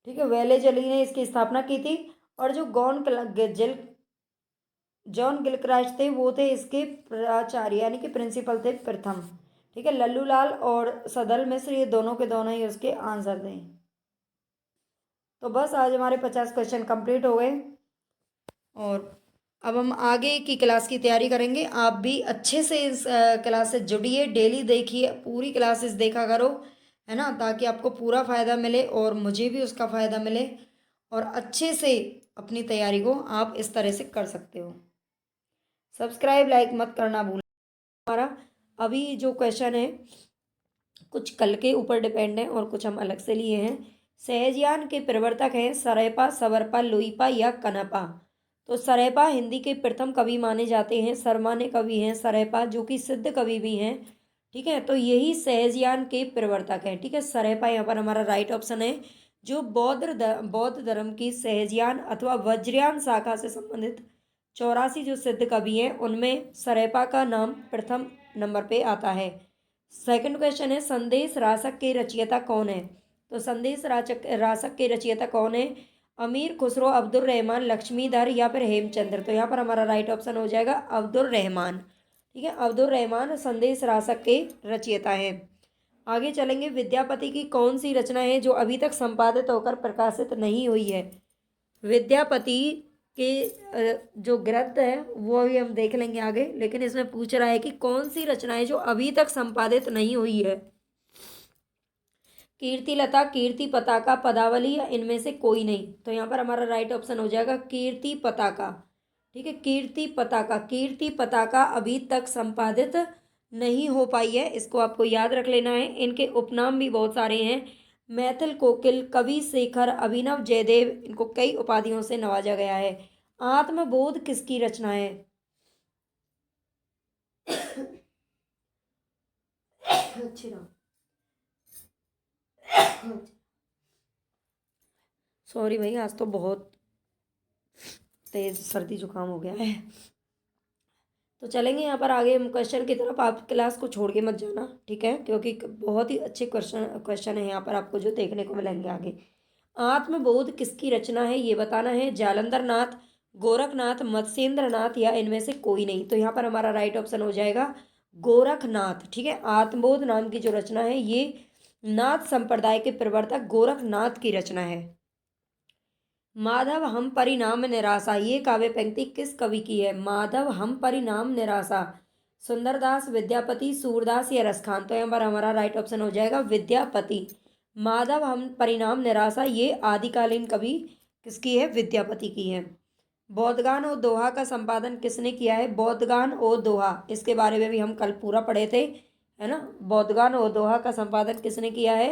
ठीक है, वेलेजली ने इसकी स्थापना की थी। और जो जॉन गिलक्रास्ट थे, वो थे इसके प्राचार्य यानी कि प्रिंसिपल थे प्रथम। ठीक है, लल्लू लाल और सदल मिश्र, ये दोनों के दोनों ही उसके आंसर थे। तो बस आज हमारे 50 क्वेश्चन कंप्लीट हो गए, और अब हम आगे की क्लास की तैयारी करेंगे। आप भी अच्छे से इस क्लास से जुड़िए, डेली देखिए, पूरी क्लासेस देखा करो, है ना, ताकि आपको पूरा फ़ायदा मिले और मुझे भी उसका फ़ायदा मिले, और अच्छे से अपनी तैयारी को आप इस तरह से कर सकते हो। सब्सक्राइब लाइक मत करना भूलना। हमारा अभी जो क्वेश्चन है कुछ कल के ऊपर डिपेंड है और कुछ हम अलग से लिए हैं। सहजयान के प्रवर्तक हैं सरेपा, सवरपा, लुईपा या कनपा? तो सरेपा हिंदी के प्रथम कवि माने जाते हैं। सरमाने कवि हैं सरेपा, जो कि सिद्ध कवि भी हैं। ठीक है, तो यही सहजयान के प्रवर्तक हैं। ठीक है, सरेपा यहाँ पर हमारा राइट ऑप्शन है। जो बौद्ध धर्म की सहजयान अथवा वज्रयान शाखा से संबंधित 84 जो सिद्ध कवि हैं, उनमें सरेपा का नाम प्रथम नंबर पे आता है। सेकंड क्वेश्चन है, संदेश रासक के रचयिता कौन है? तो संदेश रासक के रचयिता कौन है? अमीर खुसरो, अब्दुल रहमान, लक्ष्मीधर या फिर हेमचंद्र? तो यहाँ पर हमारा राइट ऑप्शन हो जाएगा अब्दुल रहमान। ठीक है, अब्दुल रहमान संदेश रासक के रचयिता हैं। आगे चलेंगे, विद्यापति की कौन सी रचना है जो अभी तक संपादित होकर प्रकाशित नहीं हुई है। विद्यापति के जो ग्रंथ है वो भी हम देख लेंगे आगे, लेकिन इसमें पूछ रहा है कि कौन सी रचना है जो अभी तक संपादित नहीं हुई है। कीर्तिलता, कीर्ति पताका, पदावली या इनमें से कोई नहीं। तो यहाँ पर हमारा राइट ऑप्शन हो जाएगा कीर्ति पताका। ठीक है, कीर्ति पताका, कीर्ति पताका अभी तक संपादित नहीं हो पाई है, इसको आपको याद रख लेना है। इनके उपनाम भी बहुत सारे हैं, मैथिल कोकिल, कवि शेखर, अभिनव जयदेव, इनको कई उपाधियों से नवाजा गया है। आत्मबोध किसकी रचना है? सॉरी भाई, आज तो बहुत तेज सर्दी जुकाम हो गया है। तो चलेंगे यहाँ पर आगे हम क्वेश्चन की तरफ। आप क्लास को छोड़ के मत जाना, ठीक है, क्योंकि बहुत ही अच्छे क्वेश्चन है यहाँ पर आपको जो देखने को मिलेंगे आगे। आत्मबोध किसकी रचना है ये बताना है। जालंधर नाथ, गोरखनाथ, मत्स्येंद्र नाथ या इनमें से कोई नहीं। तो यहाँ पर हमारा राइट ऑप्शन हो जाएगा गोरखनाथ। ठीक है, आत्मबोध नाम की जो रचना है ये नाथ संप्रदाय के प्रवर्तक गोरखनाथ की रचना है। माधव हम परिणाम निराशा, ये काव्य पंक्ति किस कवि की है? माधव हम परिणाम निराशा, सुंदरदास, विद्यापति, सूरदास या रसखान। तो यहाँ पर हमारा राइट ऑप्शन हो जाएगा विद्यापति। माधव हम परिणाम निराशा ये आदिकालीन कवि किसकी है? विद्यापति की है। बौद्धगान और दोहा का संपादन किसने किया है? बौद्धगान और दोहा, इसके बारे में भी हम कल पूरा पढ़े थे, है ना। बौद्धगान और दोहा का संपादन किसने किया है?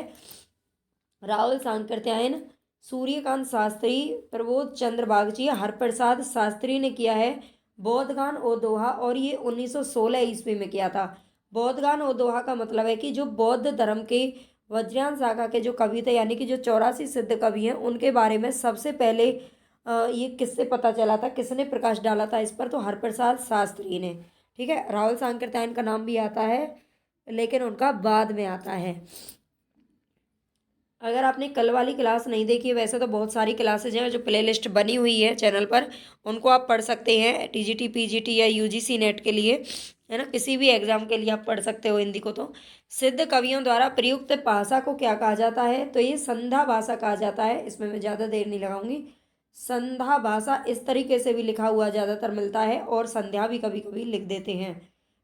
राहुल सांकृत्यायन, सूर्यकांत शास्त्री, प्रबोध चंद्र बागची, हरप्रसाद शास्त्री ने किया है बौद्धगान और दोहा, और ये 1916 ईस्वी में किया था। बौद्धगान और दोहा का मतलब है कि जो बौद्ध धर्म के वज्रयान शाखा के जो कवि थे, यानी कि जो 84 सिद्ध कवि हैं, उनके बारे में सबसे पहले ये किससे पता चला था, किसने प्रकाश डाला था इस पर? तो हरप्रसाद शास्त्री ने। ठीक है, राहुल सांकृत्यायन का नाम भी आता है, लेकिन उनका बाद में आता है। अगर आपने कल वाली क्लास नहीं देखी है, वैसे तो बहुत सारी क्लासेज हैं जो प्लेलिस्ट बनी हुई है चैनल पर, उनको आप पढ़ सकते हैं टीजीटी, पीजीटी या यूजीसी नेट के लिए, है ना, किसी भी एग्जाम के लिए आप पढ़ सकते हो हिंदी को। तो सिद्ध कवियों द्वारा प्रयुक्त भाषा को क्या कहा जाता है? तो ये संध्या भाषा कहा जाता है। इसमें मैं ज़्यादा देर नहीं लगाऊंगी। संध्या भाषा इस तरीके से भी लिखा हुआ ज़्यादातर मिलता है, और संध्या भी कभी कभी लिख देते हैं।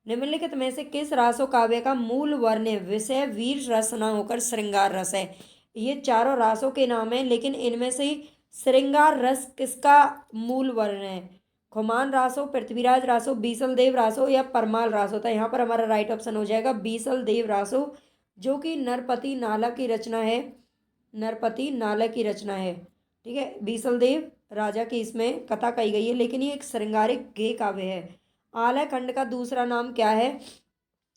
निम्नलिखित में से किस रासो काव्य का मूल वर्ण विषय वीर रस न होकर श्रृंगार रस है? ये चारों रासों के नाम हैं, लेकिन इनमें से श्रृंगार रस किसका मूल वर्ण है? खुमान रासो, पृथ्वीराज रासो, बीसल देव रासो या परमाल रासो। तो यहाँ पर हमारा राइट ऑप्शन हो जाएगा बीसल देव रासो, जो कि नरपति नाला की रचना है। नरपति नाला की रचना है। ठीक है, बीसल देव राजा की इसमें कथा कही गई है, लेकिन ये एक श्रृंगारिक गेय काव्य है। आलय खंड का दूसरा नाम क्या है?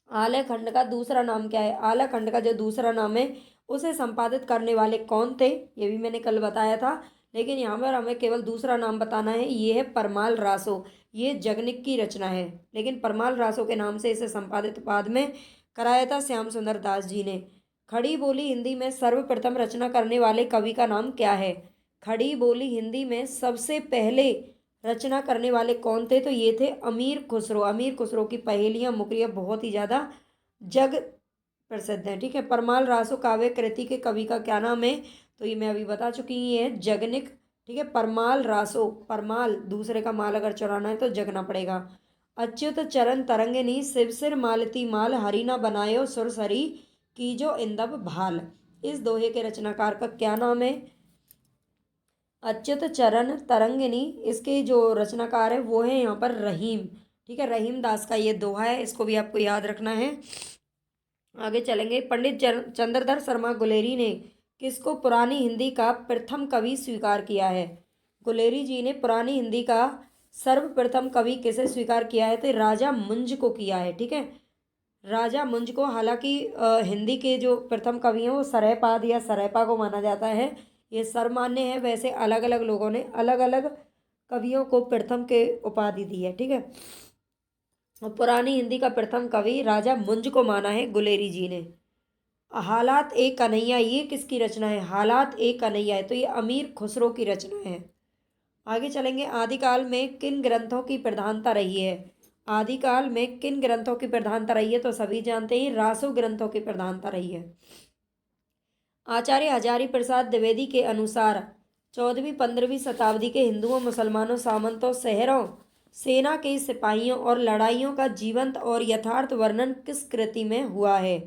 आलय खंड का दूसरा नाम क्या है? आलय खंड का जो दूसरा नाम है उसे संपादित करने वाले कौन थे? ये भी मैंने कल बताया था, लेकिन यहाँ पर हमें केवल दूसरा नाम बताना है। ये है परमाल रासो, ये जगनिक की रचना है, लेकिन परमाल रासो के नाम से इसे संपादित बाद में कराया था श्याम सुंदर दास जी ने। खड़ी बोली हिंदी में सर्वप्रथम रचना करने वाले कवि का नाम क्या है? खड़ी बोली हिंदी में सबसे पहले रचना करने वाले कौन थे? तो ये थे अमीर खुसरो। अमीर खुसरो की पहेलियाँ मुकरियाँ बहुत ही ज़्यादा जग प्रसिद्ध है। ठीक है, परमाल रासो काव्य कृति के कवि का क्या नाम है? तो ये मैं अभी बता चुकी हूँ, ये है जगनिक। ठीक है, परमाल रासो, परमाल दूसरे का माल अगर चुराना है तो जगना पड़ेगा। अच्युत चरण तरंगिनी, शिव सिर मालती माल, हरि न बनायो सुर सरी, कीजो इंदब भाल। इस दोहे के रचनाकार का क्या नाम है? अच्युत चरण तरंगिनी, इसके जो रचनाकार है वो है यहाँ पर रहीम। ठीक है, रहीम दास का ये दोहा है, इसको भी आपको याद रखना है। आगे चलेंगे। पंडित चंद्रधर शर्मा गुलेरी ने किसको पुरानी हिंदी का प्रथम कवि स्वीकार किया है? गुलेरी जी ने पुरानी हिंदी का सर्वप्रथम कवि किसे स्वीकार किया है? तो राजा मुंज को किया है। ठीक है, राजा मुंज को। हालांकि हिंदी के जो प्रथम कवि हैं वो सरयपाद या सरयपा को माना जाता है, ये सर्वमान्य है। वैसे अलग अलग लोगों ने अलग अलग कवियों को प्रथम के उपाधि दी है। ठीक है, और पुरानी हिंदी का प्रथम कवि राजा मुंज को माना है गुलेरी जी ने। हालात ए कन्हैया, ये किसकी रचना है? हालात ए कन्हैया है, तो ये अमीर खुसरो की रचना है। आगे चलेंगे। आदिकाल में किन ग्रंथों की प्रधानता रही है? आदिकाल में किन ग्रंथों की प्रधानता रही है? तो सभी जानते हैं रासो ग्रंथों की प्रधानता रही है। आचार्य हजारी प्रसाद द्विवेदी के अनुसार 14वीं-15वीं शताब्दी के हिंदुओं, मुसलमानों, सामंतों, शहरों, सेना के सिपाहियों और लड़ाइयों का जीवंत और यथार्थ वर्णन किस कृति में हुआ है?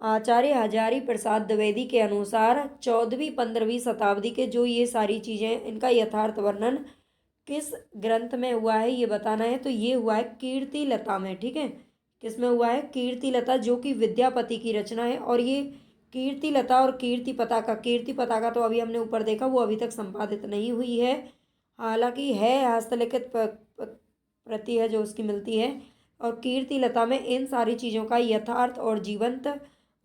आचार्य हजारी प्रसाद द्विवेदी के अनुसार 14वीं-15वीं शताब्दी के जो ये सारी चीज़ें, इनका यथार्थ वर्णन किस ग्रंथ में हुआ है ये बताना है। तो ये हुआ है कीर्ति लता में। ठीक है, किस में हुआ है? कीर्ति लता, जो कि विद्यापति की रचना है। और ये कीर्ति लता और कीर्ति पताका तो अभी हमने ऊपर देखा, वो अभी तक संपादित नहीं हुई है। हालांकि है हस्तलिखित प्रति है जो उसकी मिलती है। और कीर्ति लता में इन सारी चीज़ों का यथार्थ और जीवंत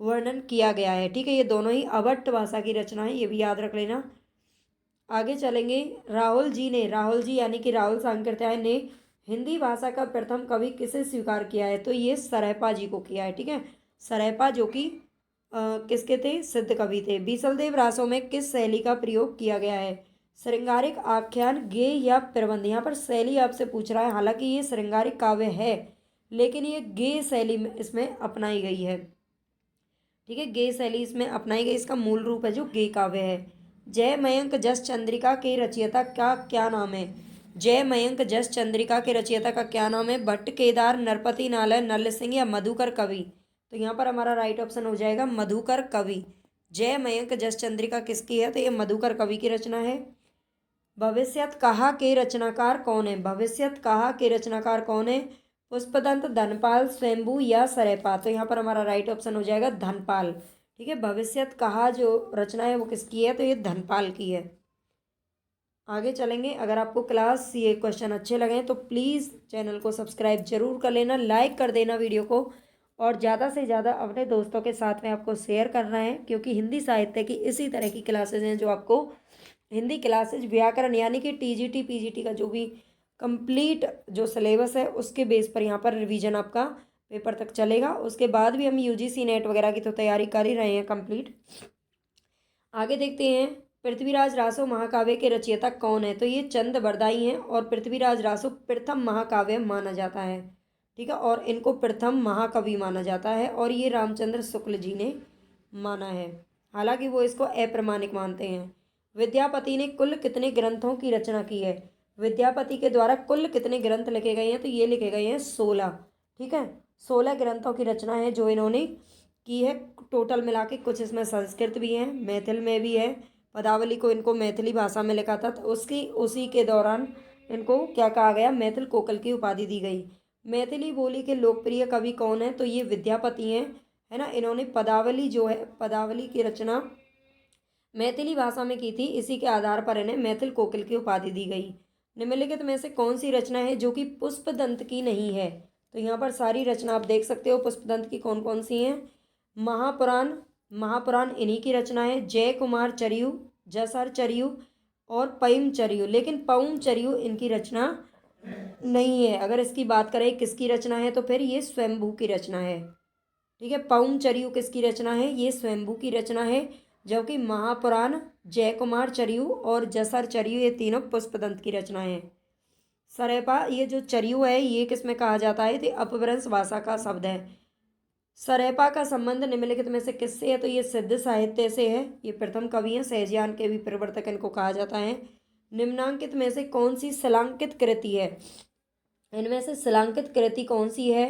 वर्णन किया गया है। ठीक है, ये दोनों ही अभट्ट भाषा की रचना है, ये भी याद रख लेना। आगे चलेंगे। राहुल जी यानी कि राहुल सांकृत्यायन ने हिंदी भाषा का प्रथम कवि किसे स्वीकार किया है? तो ये सरैपा जी को किया है। ठीक है, सरैपा जो कि किसके थे? सिद्ध कवि थे। बीसलदेव रासों में किस शैली का प्रयोग किया गया है? श्रृंगारिक, आख्यान, गेय या प्रबंध? यहाँ पर शैली आपसे पूछ रहा है। हालांकि ये श्रृंगारिक काव्य है, लेकिन ये गेय शैली में इसमें अपनाई गई है। ठीक है, गेय शैली इसमें अपनाई गई, इसका मूल रूप है जो गेय काव्य है। जय मयंक जस चंद्रिका के रचयिता का क्या नाम है? जय मयंक जस चंद्रिका के रचयिता का क्या नाम है? भट्ट, केदार, नरपति नालय, नल सिंह या मधुकर कवि? तो यहाँ पर हमारा राइट ऑप्शन हो जाएगा मधुकर कवि। जय मयंक जस चंद्रिका किसकी है? तो ये मधुकर कवि की रचना है। भविष्यत कहा के रचनाकार कौन है? भविष्यत कहा के रचनाकार कौन है? पुष्पदंत, धनपाल, स्वयंभू या सरैपा? तो यहाँ पर हमारा राइट ऑप्शन हो जाएगा धनपाल। ठीक है, भविष्यत कहा जो रचना है वो किसकी है? तो ये धनपाल की है। आगे चलेंगे। अगर आपको क्लास ये क्वेश्चन अच्छे लगे तो प्लीज़ चैनल को सब्सक्राइब जरूर कर लेना, लाइक कर देना वीडियो को, और ज़्यादा से ज़्यादा अपने दोस्तों के साथ में आपको शेयर करना है, क्योंकि हिंदी साहित्य की इसी तरह की क्लासेज हैं जो आपको हिंदी क्लासेज, व्याकरण यानी कि टीजीटी पीजीटी का जो भी कंप्लीट जो सिलेबस है उसके बेस पर यहाँ पर रिवीजन आपका पेपर तक चलेगा। उसके बाद भी हम यूजीसी नेट वगैरह की तो तैयारी कर ही रहे हैं कंप्लीट। आगे देखते हैं। पृथ्वीराज रासो महाकाव्य के रचयिता कौन है? तो ये चंद बरदाई हैं, और पृथ्वीराज रासो प्रथम महाकाव्य माना जाता है। ठीक है, और इनको प्रथम महाकवि माना जाता है, और ये रामचंद्र शुक्ल जी ने माना है। हालांकि वो इसको अप्रमाणिक मानते हैं। विद्यापति ने कुल कितने ग्रंथों की रचना की है? विद्यापति के द्वारा कुल कितने ग्रंथ लिखे गए हैं? तो ये लिखे गए हैं 16। ठीक है, 16 ग्रंथों की रचना है जो इन्होंने की है टोटल मिला के। कुछ इसमें संस्कृत भी है, मैथिल में भी है। पदावली को इनको मैथिली भाषा में लिखा था, तो उसी के दौरान इनको क्या कहा गया? मैथिल कोकिल की उपाधि दी गई। मैथिली बोली के लोकप्रिय कवि कौन है? तो ये विद्यापति हैं, है ना। इन्होंने पदावली जो है, पदावली की रचना मैथिली भाषा में की थी, इसी के आधार पर इन्हें मैथिल कोकिल की उपाधि दी गई। निम्नलिखित में से कौन सी रचना है जो कि पुष्पदंत की नहीं है? तो यहाँ पर सारी रचना आप देख सकते हो पुष्पदंत की कौन कौन सी हैं। महापुराण इन्हीं की रचना है। जय कुमार चरियु, जसर चरियु और पईम चरियु, लेकिन पऊम चरियु इनकी रचना नहीं है। अगर इसकी बात करें किसकी रचना है, तो फिर ये स्वयंभू की रचना है। ठीक है, पऊम चरियु किसकी रचना है? ये स्वयंभू की रचना है। जबकि महापुराण, जय कुमार चरियु और जसर चरियु ये तीनों पुष्पदंत की रचना है। सरैपा, ये जो चरियु है ये किस में कहा जाता है? तो अपभ्रंश भाषा का शब्द है। सरैपा का संबंध निम्नलिखित में से किससे है? तो ये सिद्ध साहित्य से है। ये प्रथम कवि हैं, सहजयान के भी प्रवर्तक इनको कहा जाता है। निम्नांकित में से कौन सी शिलांकित कृति है? इनमें से शिलांकित कृति कौन सी है?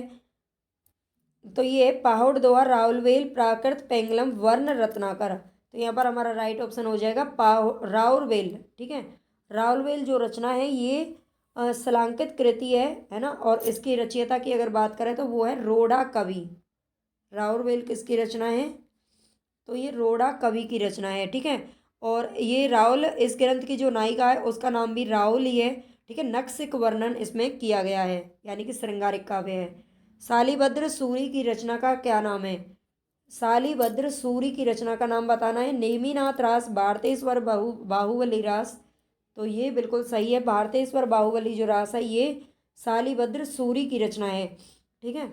तो ये पहाड़ दोहा, राउरवेल, प्राकृत, पेंगलम, वर्ण रत्नाकर। तो यहाँ पर हमारा राइट ऑप्शन हो जाएगा राउरवेल। ठीक है, राउरवेल जो रचना है ये शिलांकित कृति है ना। और इसकी रचयिता की अगर बात करें तो वो है रोड़ा कवि। राउरवेल किसकी रचना है? तो ये रोड़ा कवि की रचना है। ठीक है, और ये राहुल, इस ग्रंथ की जो नायिका है उसका नाम भी राहुल ही है। ठीक है, नक्सिक वर्णन इसमें किया गया है, यानी कि श्रृंगारिक काव्य है। शालिभद्र सूरी की रचना का क्या नाम है? शालिभद्र सूरी की रचना का नाम बताना है। नेमिनाथ रास, भारतेश्वर बाहुबली रास। तो ये बिल्कुल सही है, भारतेश्वर बाहुबली जो रास है ये शालिभद्र सूरी की रचना है। ठीक है,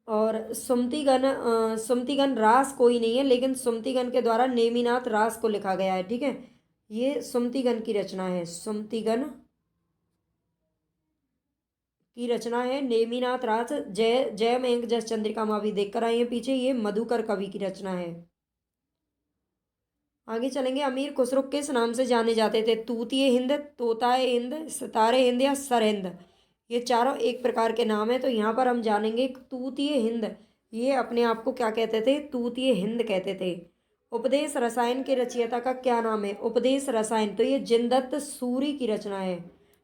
और सुमतिगन रास कोई नहीं है, लेकिन सुमतिगन के द्वारा नेमिनाथ रास को लिखा गया है। ठीक है, ये सुमतिगन की रचना है। सुमतिगन की रचना है। नेमिनाथ राज, जय जय मयंक जस चंद्रिका माँ भी देख कर आए हैं पीछे, ये मधुकर कवि की रचना है। आगे चलेंगे। अमीर खुसरो किस नाम से जाने जाते थे? तूतिए हिंद, तोताए हिंद, सितारे हिंद या सरहिंद? ये चारों एक प्रकार के नाम है, तो यहाँ पर हम जानेंगे तूतिए हिंद। ये अपने आप को क्या कहते थे? तूतिए हिंद कहते थे। उपदेश रसायन के रचयिता का क्या नाम है? उपदेश रसायन, तो ये जिनदत्त सूरी की रचना है।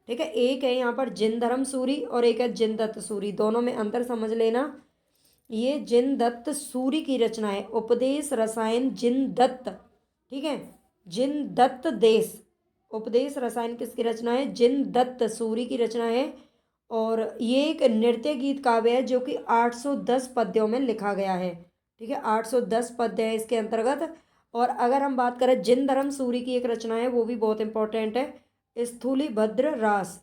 ठीक है, एक है यहाँ पर जिनधर्म सूरी और एक है जिनदत्त सूरी, दोनों में अंतर समझ लेना। ये जिनदत्त सूरी की रचना है, उपदेश रसायन जिनदत्त। ठीक है, जिनदत्त देश, उपदेश रसायन किसकी रचना है? जिनदत्त सूरी की रचना है। और ये एक नृत्य गीत काव्य है जो कि 810 पद्यों में लिखा गया है। ठीक है, 810 पद्य है इसके अंतर्गत। और अगर हम बात करें जिनधर्म सूरी की एक रचना है, वो भी बहुत इंपॉर्टेंट है, स्थूली भद्र रास।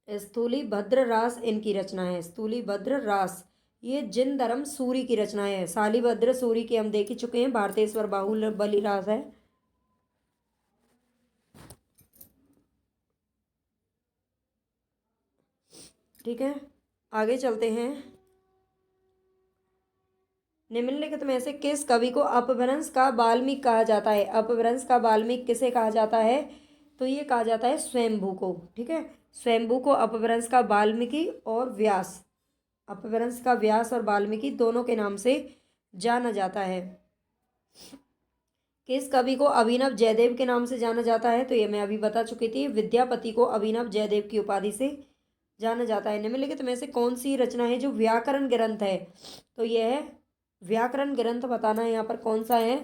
स्थूली भद्र रास इनकी रचना है, स्थूली भद्र रास। ये जिनधर्म सूरी की रचना है। शालिभद्र सूरी की हम देख ही चुके हैं, भारतेश्वर बाहुबली रास है। ठीक है, आगे चलते हैं। निम्नलिखित में से किस कवि को अपभ्रंश का वाल्मीकि कहा जाता है? अपभ्रंश का वाल्मीकि किसे कहा जाता है? तो ये कहा जाता है स्वयंभू को। ठीक है, स्वयंभू को अपभ्रंश का वाल्मीकि और व्यास, अपभ्रंश का व्यास और वाल्मीकि दोनों के नाम से जाना जाता है। किस कवि को अभिनव जयदेव के नाम से जाना जाता है? तो ये मैं अभी बता चुकी थी, विद्यापति को अभिनव जयदेव की उपाधि से जाना जाता है। निम्नलिखित में से कौन सी रचना है जो व्याकरण ग्रंथ है? तो यह है व्याकरण ग्रंथ, बताना है यहाँ पर कौन सा है।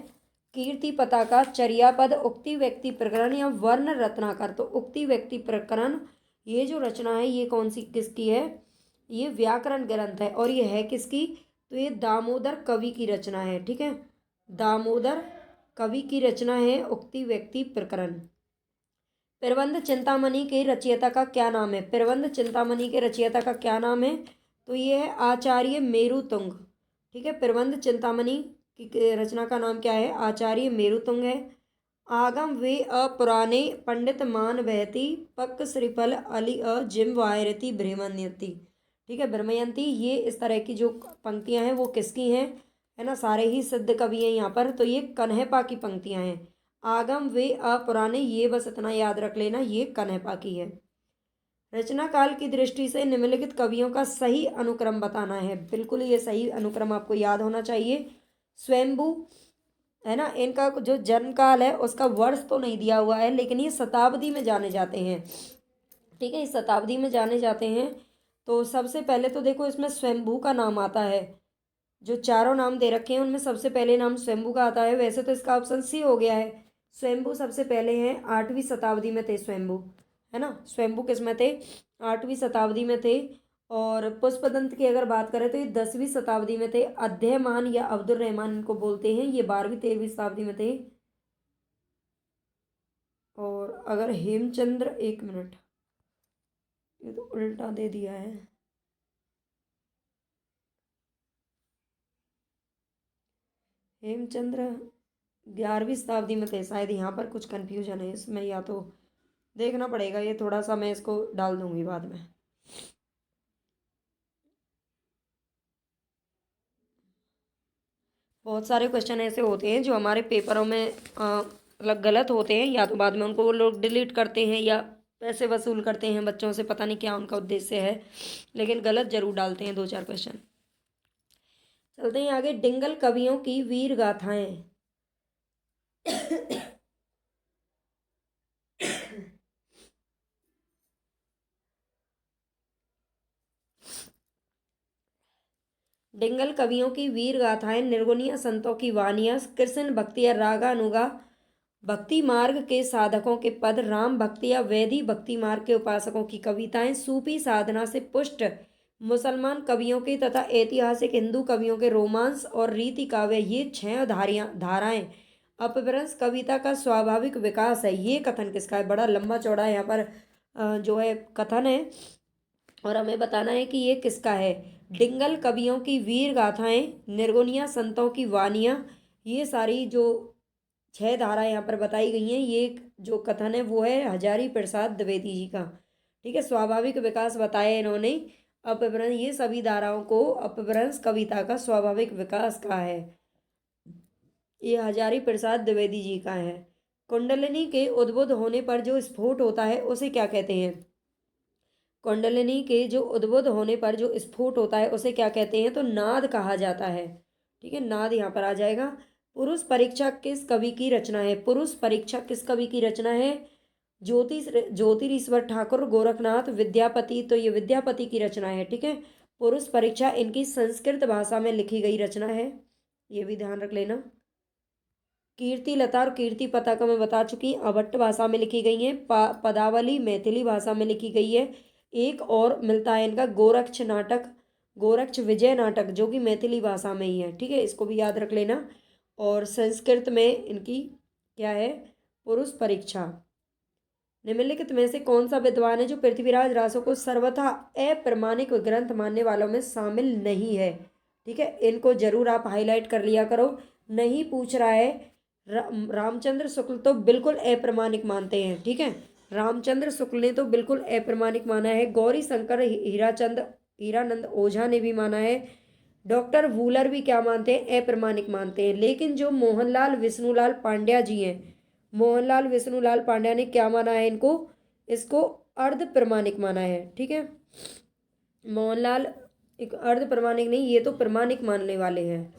कीर्ति पताका, चर्यापद, उक्ति व्यक्ति प्रकरण या वर्ण रत्नाकर? तो उक्ति व्यक्ति प्रकरण ये जो रचना है ये कौन सी किसकी है? ये व्याकरण ग्रंथ है। और ये है किसकी? तो ये दामोदर कवि की रचना है। ठीक है, दामोदर कवि की रचना है उक्ति व्यक्ति प्रकरण। प्रबंध चिंतामणि के रचयिता का क्या नाम है? प्रबंध चिंतामणि के रचयिता का क्या नाम है? तो ये है आचार्य मेरुतुंग। ठीक है, प्रबंध चिंतामणि की रचना का नाम क्या है? आचार्य मेरुतुंग है। आगम वे पुराने पंडित मान बहती, पक श्रीफल अली जिम वायरती ब्रह्मयंती। ठीक है, ब्रह्मयंती, ये इस तरह की जो पंक्तियां हैं वो किसकी हैं? है ना, सारे ही सिद्ध कवि हैं यहाँ पर, तो ये कन्हैपा की पंक्तियां हैं। आगम वे पुराने, ये बस इतना याद रख लेना, ये कन्हैपा की है। रचना काल की दृष्टि से निम्नलिखित कवियों का सही अनुक्रम बताना है। बिल्कुल ये सही अनुक्रम आपको याद होना चाहिए। स्वयंभू, है ना, इनका जो जन्म काल है उसका वर्ष तो नहीं दिया हुआ है, लेकिन ये शताब्दी में जाने जाते हैं। ठीक है, इस शताब्दी में जाने जाते हैं। तो सबसे पहले तो देखो इसमें स्वयंभू का नाम आता है। जो चारों नाम दे रखे हैं उनमें सबसे पहले नाम स्वयंभू का आता है। वैसे तो इसका ऑप्शन सी हो गया है, स्वयंभू सबसे पहले हैं, 8वीं शताब्दी में थे स्वयंभू। है ना, स्वयंभू किस में थे? 8वीं शताब्दी में थे। और पुष्पदंत की अगर बात करें तो ये 10वीं शताब्दी में थे। अध्ययमान या अब्दुल रहमान इनको बोलते हैं, ये 12वीं 13वीं शताब्दी में थे। और अगर हेमचंद्र, एक मिनट, ये तो उल्टा दे दिया है। हेमचंद्र 11वीं शताब्दी में थे शायद, यहाँ पर कुछ कन्फ्यूजन है इसमें, या तो देखना पड़ेगा, ये थोड़ा सा मैं इसको डाल दूंगी बाद में। बहुत सारे क्वेश्चन ऐसे होते हैं जो हमारे पेपरों में मतलब गलत होते हैं, या तो बाद में उनको वो लोग डिलीट करते हैं या पैसे वसूल करते हैं बच्चों से, पता नहीं क्या उनका उद्देश्य है, लेकिन गलत जरूर डालते हैं 2-4 क्वेश्चन। चलते हैं आगे। डिंगल कवियों की वीर गाथाएं। डिंगल कवियों की वीर गाथाएं, निर्गुणिया संतों की वानियां, कृष्ण भक्तिया रागानुगा, भक्ति मार्ग के साधकों के पद, राम भक्तिया वैधि भक्ति मार्ग के उपासकों की कविताएं, सूफी साधना से पुष्ट मुसलमान कवियों के तथा ऐतिहासिक हिंदू कवियों के रोमांस और रीति काव्य, ये 6 धाराएं अपभ्रंश कविता का स्वाभाविक विकास है। ये कथन किसका है? बड़ा लंबा चौड़ा यहाँ पर जो है कथन है, और हमें बताना है कि ये किसका है। डिंगल कवियों की वीर गाथाएं, निर्गुणिया संतों की वानियां, ये सारी जो 6 धाराएं यहाँ पर बताई गई हैं, ये जो कथन है वो है हजारी प्रसाद द्विवेदी जी का। ठीक है, स्वाभाविक विकास बताया इन्होंने। अपभ्रंश, ये सभी धाराओं को अपभ्रंश कविता का स्वाभाविक विकास कहा है। ये हजारी प्रसाद द्विवेदी जी का है। कुंडलिनी के उद्भुत होने पर जो स्फोट होता है उसे क्या कहते हैं? कुंडलिनी के जो उद्भुत होने पर जो स्फोट होता है उसे क्या कहते हैं? तो नाद कहा जाता है। ठीक है, नाद यहाँ पर आ जाएगा। पुरुष परीक्षा किस कवि की रचना है? पुरुष परीक्षा किस कवि की रचना है? ज्योतिरीश्वर ठाकुर गोरखनाथ विद्यापति, तो ये विद्यापति की रचना है। ठीक है, पुरुष परीक्षा इनकी संस्कृत भाषा में लिखी गई रचना है, ये भी ध्यान रख लेना। कीर्ति लता और कीर्ति पताका मैं बता चुकी, अभट्ट भाषा में लिखी गई है। पदावली मैथिली भाषा में लिखी गई है। एक और मिलता है इनका गोरक्ष नाटक, गोरक्ष विजय नाटक, जो कि मैथिली भाषा में ही है। ठीक है, इसको भी याद रख लेना। और संस्कृत में इनकी क्या है? पुरुष परीक्षा। निम्नलिखित में से कौन सा विद्वान है जो पृथ्वीराज रासो को सर्वथा अप्रमाणिक ग्रंथ मानने वालों में शामिल नहीं है? ठीक है, इनको जरूर आप हाईलाइट कर लिया करो। नहीं पूछ रहा है। रामचंद्र शुक्ल तो बिल्कुल अप्रमाणिक मानते हैं। ठीक है, रामचंद्र शुक्ल ने तो बिल्कुल अप्रमाणिक माना है। गौरी शंकर हीरानंद ओझा ने भी माना है। डॉक्टर वूलर भी क्या मानते हैं? अप्रमाणिक मानते हैं। लेकिन जो मोहनलाल विष्णुलाल पांड्या जी हैं, मोहनलाल विष्णुलाल पांड्या ने क्या माना है? इनको, इसको अर्ध प्रमाणिक माना है। ठीक है, मोहनलाल एक अर्ध प्रमाणिक नहीं, ये तो प्रमाणिक मानने वाले हैं।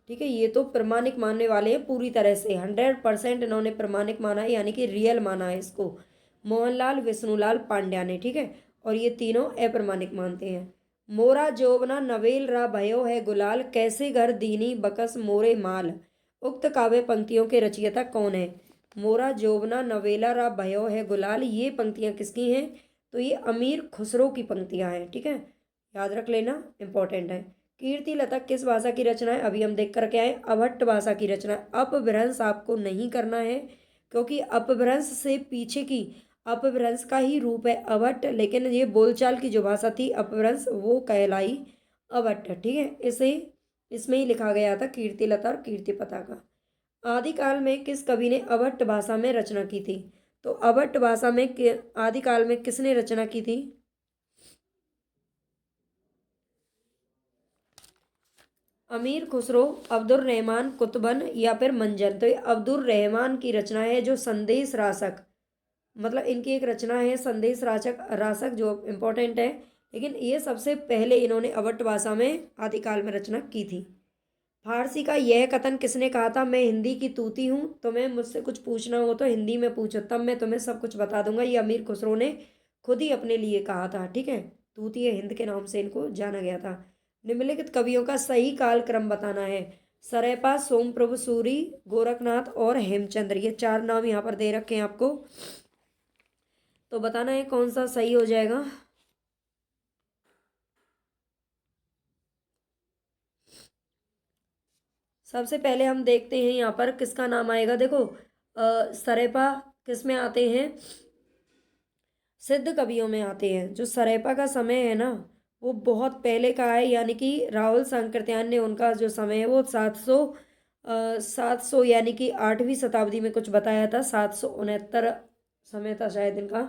ठीक है, ये तो प्रमाणिक मानने वाले हैं पूरी तरह से, 100% इन्होंने प्रमाणिक माना है, यानी कि रियल माना है इसको, मोहनलाल विष्णुलाल पांड्या ने। ठीक है, और ये तीनों अप्रमाणिक मानते हैं। मोरा जोबना नवेल रा भयो है गुलाल, कैसे घर दीनी बकस मोरे माल। उक्त काव्य पंक्तियों के रचयिता कौन है? मोरा जोबना नवेला रा भयो है गुलाल, ये पंक्तियां किसकी हैं? तो ये अमीर खुसरो की पंक्तियां हैं। ठीक है, याद रख लेना, इंपॉर्टेंट है। कीर्ति लता किस भाषा की रचना है? अभी हम देख करके आए, अभट्ट भाषा की रचना है। अपभ्रंश आपको नहीं करना है, क्योंकि अपभ्रंश से पीछे की अपभ्रंश का ही रूप है अभट्ट, लेकिन ये बोलचाल की जो भाषा थी अपभ्रंश, वो कहलाई अभट्ट। ठीक है, इसे इसमें ही लिखा गया था कीर्ति लता और कीर्ति पताका। आदिकाल में किस कवि ने अभट्ट भाषा में रचना की थी? तो अभट्ट भाषा में आदिकाल में किसने रचना की थी? अमीर खुसरो, अब्दुल रहमान कुतबन या फिर मंजन। तो ये अब्दुल रहमान की रचना है, जो संदेश रासक, मतलब इनकी एक रचना है संदेश रासक जो इम्पोर्टेंट है। लेकिन ये सबसे पहले इन्होंने अभट्ट भाषा में आदिकाल में रचना की थी। फारसी का यह कथन किसने कहा था? मैं हिंदी की तूती हूँ, तुम्हें मुझसे कुछ पूछना हो तो हिंदी में पूछो, तब मैं तुम्हें सब कुछ बता दूंगा। ये अमीर खुसरो ने खुद ही अपने लिए कहा था। ठीक है, तूती हिंद के नाम से इनको जाना गया था। निम्नलिखित कवियों का सही काल क्रम बताना है। सरेपा, सोमप्रभु सूरी, गोरखनाथ और हेमचंद्र, ये 4 नाम यहाँ पर दे रखे हैं आपको, तो बताना है कौन सा सही हो जाएगा। सबसे पहले हम देखते हैं यहाँ पर किसका नाम आएगा। देखो, सरेपा किस में आते हैं? सिद्ध कवियों में आते हैं। जो सरेपा का समय है ना, वो बहुत पहले का है, यानी कि राहुल सांकृत्यायन ने उनका जो समय है वो 700 यानी कि 8वीं शताब्दी में कुछ बताया था, 769 समय था शायद इनका।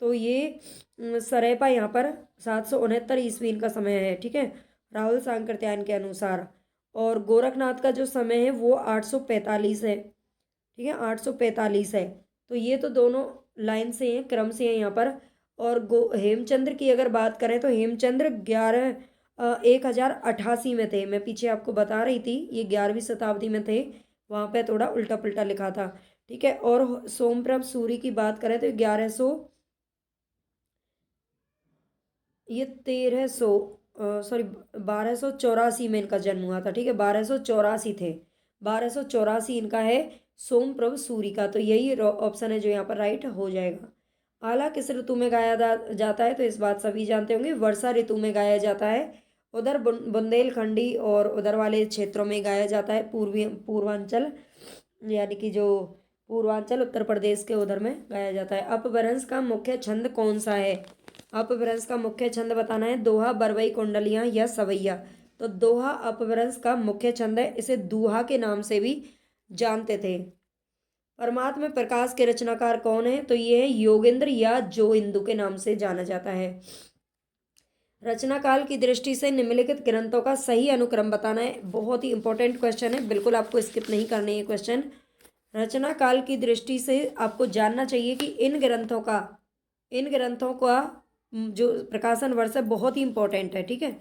तो ये सरेपा यहाँ पर 769 ईस्वी इनका समय है। ठीक है, राहुल सांकृत्यायन के अनुसार। और गोरखनाथ का जो समय है वो 845 है। ठीक है, 845 है। तो ये तो दोनों लाइन से हैं, क्रम से हैं यहाँ पर। और हेमचंद्र की अगर बात करें तो हेमचंद्र 1088 में थे। मैं पीछे आपको बता रही थी, ये 11वीं शताब्दी में थे, वहाँ पे थोड़ा उल्टा पुल्टा लिखा था। ठीक है, और सोमप्रभ सूरी की बात करें तो 1100, ये 1300 सॉरी 1284 में इनका जन्म हुआ था। ठीक है, 1284 थे, 1284 इनका है सोमप्रभ सूरी का। तो यही ऑप्शन है जो यहाँ पर राइट हो जाएगा। आला किस ऋतु में गाया जाता है? तो इस बात सभी जानते होंगे, वर्षा ऋतु में गाया जाता है। उधर बुंदेलखंडी और उधर वाले क्षेत्रों में गाया जाता है, पूर्वांचल, यानी कि जो पूर्वांचल उत्तर प्रदेश के उधर में गाया जाता है। अपभ्रंश का मुख्य छंद कौन सा है? अपभ्रंश का मुख्य छंद बताना है। दोहा, बरवई, कुंडलियां या सवैया। तो दोहा अपभ्रंश का मुख्य छंद है, इसे दूहा के नाम से भी जानते थे। परमात्मा प्रकाश के रचनाकार कौन है? तो ये है योगेंद्र या जो इंदु के नाम से जाना जाता है। रचना काल की दृष्टि से निम्नलिखित ग्रंथों का सही अनुक्रम बताना है। बहुत ही इंपॉर्टेंट क्वेश्चन है, बिल्कुल आपको स्किप नहीं करना है क्वेश्चन। रचना काल की दृष्टि से आपको जानना चाहिए कि इन ग्रंथों का जो प्रकाशन वर्ष है बहुत ही इंपॉर्टेंट है, ठीक है।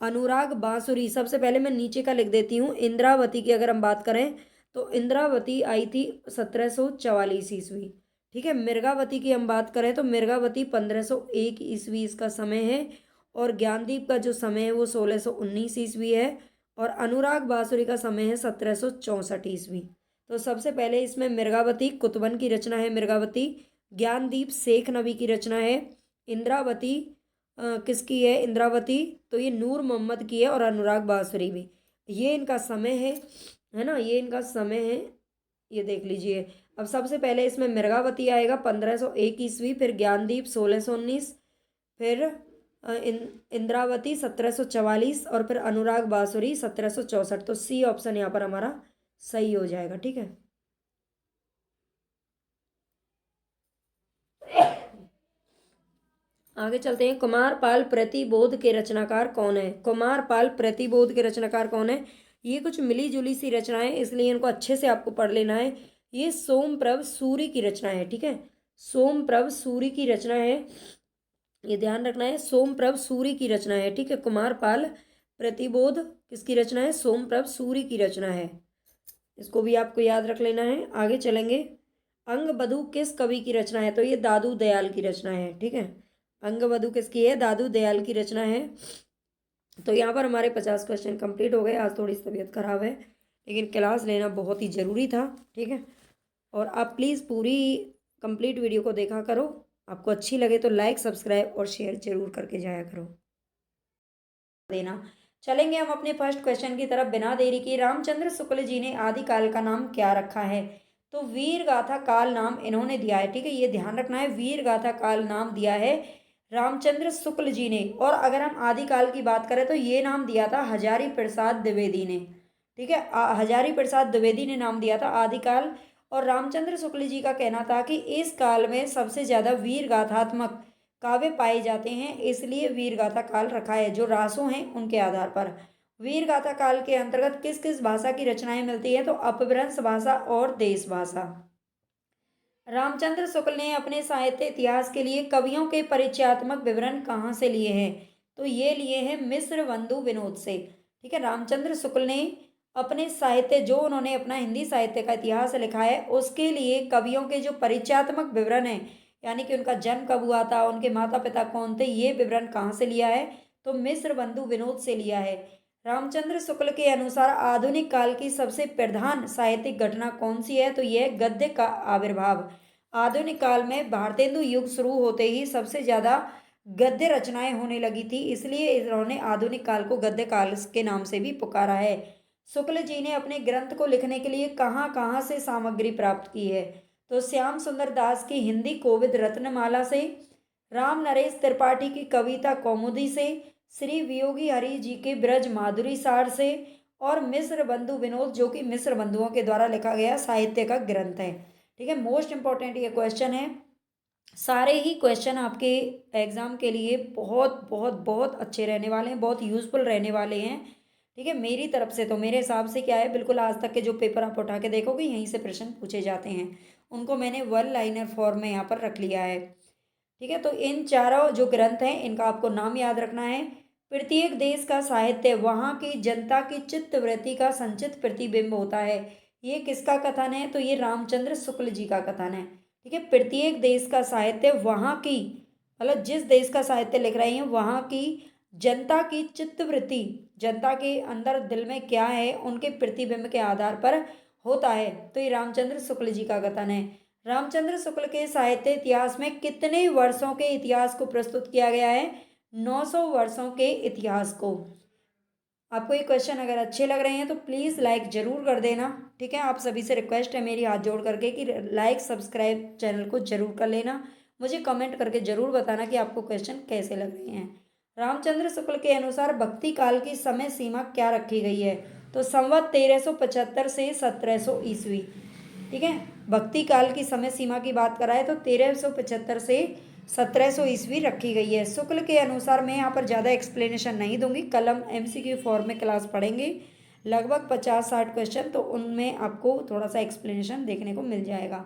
अनुराग बांसुरी, सबसे पहले मैं नीचे का लिख देती हूँ। इंद्रावती की अगर हम बात करें तो इंद्रावती आई थी 1744 ईस्वी, ठीक है। मृगावती की हम बात करें तो मृगावती 1501 ईस्वी इसका समय है। और ज्ञानदीप का जो समय है वो 1619 ईस्वी है। और अनुराग बांसुरी का समय है 1764 ईस्वी। तो सबसे पहले इसमें मृगावती कुतुबन की रचना है मृगावती। ज्ञानदीप शेख नबी की रचना है। इंद्रावती किसकी है? इंद्रावती तो ये नूर मोहम्मद की है। और अनुराग बांसुरी भी, ये इनका समय है ना, ये इनका समय है, ये देख लीजिए। अब सबसे पहले इसमें मृगावती आएगा 1501 ईस्वी, फिर ज्ञानदीप 1619, फिर इंद्रावती 1744 और फिर अनुराग बांसुरी 1764। तो सी ऑप्शन यहाँ पर हमारा सही हो जाएगा, ठीक है। आगे चलते हैं। कुमारपाल प्रतिबोध के रचनाकार कौन है? कुमारपाल प्रतिबोध के रचनाकार कौन है? ये कुछ मिली जुली सी रचनाएं, इसलिए इनको अच्छे से आपको पढ़ लेना है। ये सोमप्रभ सूरी की रचना है, ठीक है। सोमप्रभ सूरी की रचना है, ये ध्यान रखना है। सोमप्रभ सूरी की रचना है, ठीक है। कुमारपाल प्रतिबोध किसकी रचना है? सोमप्रभ सूरी की रचना है, इसको भी आपको याद रख लेना है। आगे चलेंगे। अंगबधु किस कवि की रचना है? तो ये दादू दयाल की रचना है, ठीक है। अंगबधु किसकी है? दादू दयाल की रचना है। तो यहाँ पर हमारे 50 क्वेश्चन कंप्लीट हो गए। आज थोड़ी तबीयत खराब है, लेकिन क्लास लेना बहुत ही ज़रूरी था, ठीक है। और आप प्लीज़ पूरी कंप्लीट वीडियो को देखा करो। आपको अच्छी लगे तो लाइक सब्सक्राइब और शेयर जरूर करके जाया करो देना। चलेंगे हम अपने फर्स्ट क्वेश्चन की तरफ बिना देरी के। रामचंद्र शुक्ल जी ने आदिकाल का नाम क्या रखा है? तो वीर गाथा काल नाम इन्होंने दिया है, ठीक है। ये ध्यान रखना है, वीर गाथा काल नाम दिया है रामचंद्र शुक्ल जी ने। और अगर हम आदिकाल की बात करें तो ये नाम दिया था हजारी प्रसाद द्विवेदी ने, ठीक है। हजारी प्रसाद द्विवेदी ने नाम दिया था आदिकाल। और रामचंद्र शुक्ल जी का कहना था कि इस काल में सबसे ज्यादा वीर गाथात्मक काव्य पाए जाते हैं, इसलिए वीर गाथा काल रखा है, जो रासों हैं उनके आधार पर। वीर गाथा काल के अंतर्गत किस किस भाषा की रचनाएं मिलती है? तो अपभ्रंश भाषा और देश भाषा। रामचंद्र शुक्ल ने अपने साहित्य इतिहास के लिए कवियों के परिचयात्मक विवरण कहाँ से लिए हैं? तो ये लिए हैं मिस्र बंधु विनोद से, ठीक है। रामचंद्र शुक्ल ने अपने साहित्य, जो उन्होंने अपना हिंदी साहित्य का इतिहास लिखा है, उसके लिए कवियों के जो परिचयात्मक विवरण है, यानी कि उनका जन्म कब हुआ था, उनके माता पिता कौन थे, ये विवरण कहाँ से लिया है? तो मिस्र बंधु विनोद से लिया है। रामचंद्र शुक्ल के अनुसार आधुनिक काल की सबसे प्रधान साहित्यिक घटना कौन सी है? तो यह गद्य का आविर्भाव। आधुनिक काल में भारतेंदु युग शुरू होते ही सबसे ज्यादा गद्य रचनाएं होने लगी थी, इसलिए इन्होंने आधुनिक काल को गद्य काल के नाम से भी पुकारा है। शुक्ल जी ने अपने ग्रंथ को लिखने के लिए कहाँ कहाँ से सामग्री प्राप्त की है? तो श्याम सुंदर दास की हिंदी कोविद रत्नमाला से, राम नरेश त्रिपाठी की कविता कौमुदी से, श्री वियोगी हरि जी के ब्रज माधुरी सार से, और मिस्र बंधु विनोद, जो कि मिस्र बंधुओं के द्वारा लिखा गया साहित्य का ग्रंथ है, ठीक है। मोस्ट इंपॉर्टेंट ये क्वेश्चन है। सारे ही क्वेश्चन आपके एग्जाम के लिए बहुत बहुत बहुत अच्छे रहने वाले हैं, बहुत यूजफुल रहने वाले हैं, ठीक है। मेरी तरफ से तो मेरे हिसाब से क्या है, बिल्कुल आज तक के जो पेपर आप उठा के देखोगे यहीं से प्रश्न पूछे जाते हैं, उनको मैंने वन लाइनर फॉर्म में यहाँ पर रख लिया है, ठीक है। तो इन चारों जो ग्रंथ हैं इनका आपको नाम याद रखना है। प्रत्येक देश का साहित्य वहाँ की जनता की चित्तवृत्ति का संचित प्रतिबिंब होता है, ये किसका कथन है? तो ये रामचंद्र शुक्ल जी का कथन है, ठीक है। प्रत्येक देश का साहित्य वहाँ की, मतलब जिस देश का साहित्य लिख रहे हैं वहाँ की जनता की चित्तवृत्ति, जनता के अंदर दिल में क्या है, उनके प्रतिबिंब के आधार पर होता है। तो ये रामचंद्र शुक्ल जी का कथन है। रामचंद्र शुक्ल के साहित्य इतिहास में कितने वर्षों के इतिहास को प्रस्तुत किया गया है? 900 वर्षों के इतिहास को। आपको ये क्वेश्चन अगर अच्छे लग रहे हैं तो प्लीज़ लाइक जरूर कर देना, ठीक है। आप सभी से रिक्वेस्ट है मेरी हाथ जोड़ करके कि लाइक सब्सक्राइब चैनल को जरूर कर लेना। मुझे कमेंट करके जरूर बताना कि आपको क्वेश्चन कैसे लग रहे हैं। रामचंद्र शुक्ल के अनुसार भक्ति काल की समय सीमा क्या रखी गई है? तो संवत 1375 से 1700 ईस्वी, ठीक है। भक्ति काल की समय सीमा की बात कराए तो 1375 से 1700 ईस्वी रखी गई है। शुक्ल के अनुसार मैं यहाँ पर ज़्यादा एक्सप्लेनेशन नहीं दूंगी, कल हम MCQ फॉर्म में क्लास पढ़ेंगे लगभग 50-60 क्वेश्चन, तो उनमें आपको थोड़ा सा एक्सप्लेनेशन देखने को मिल जाएगा।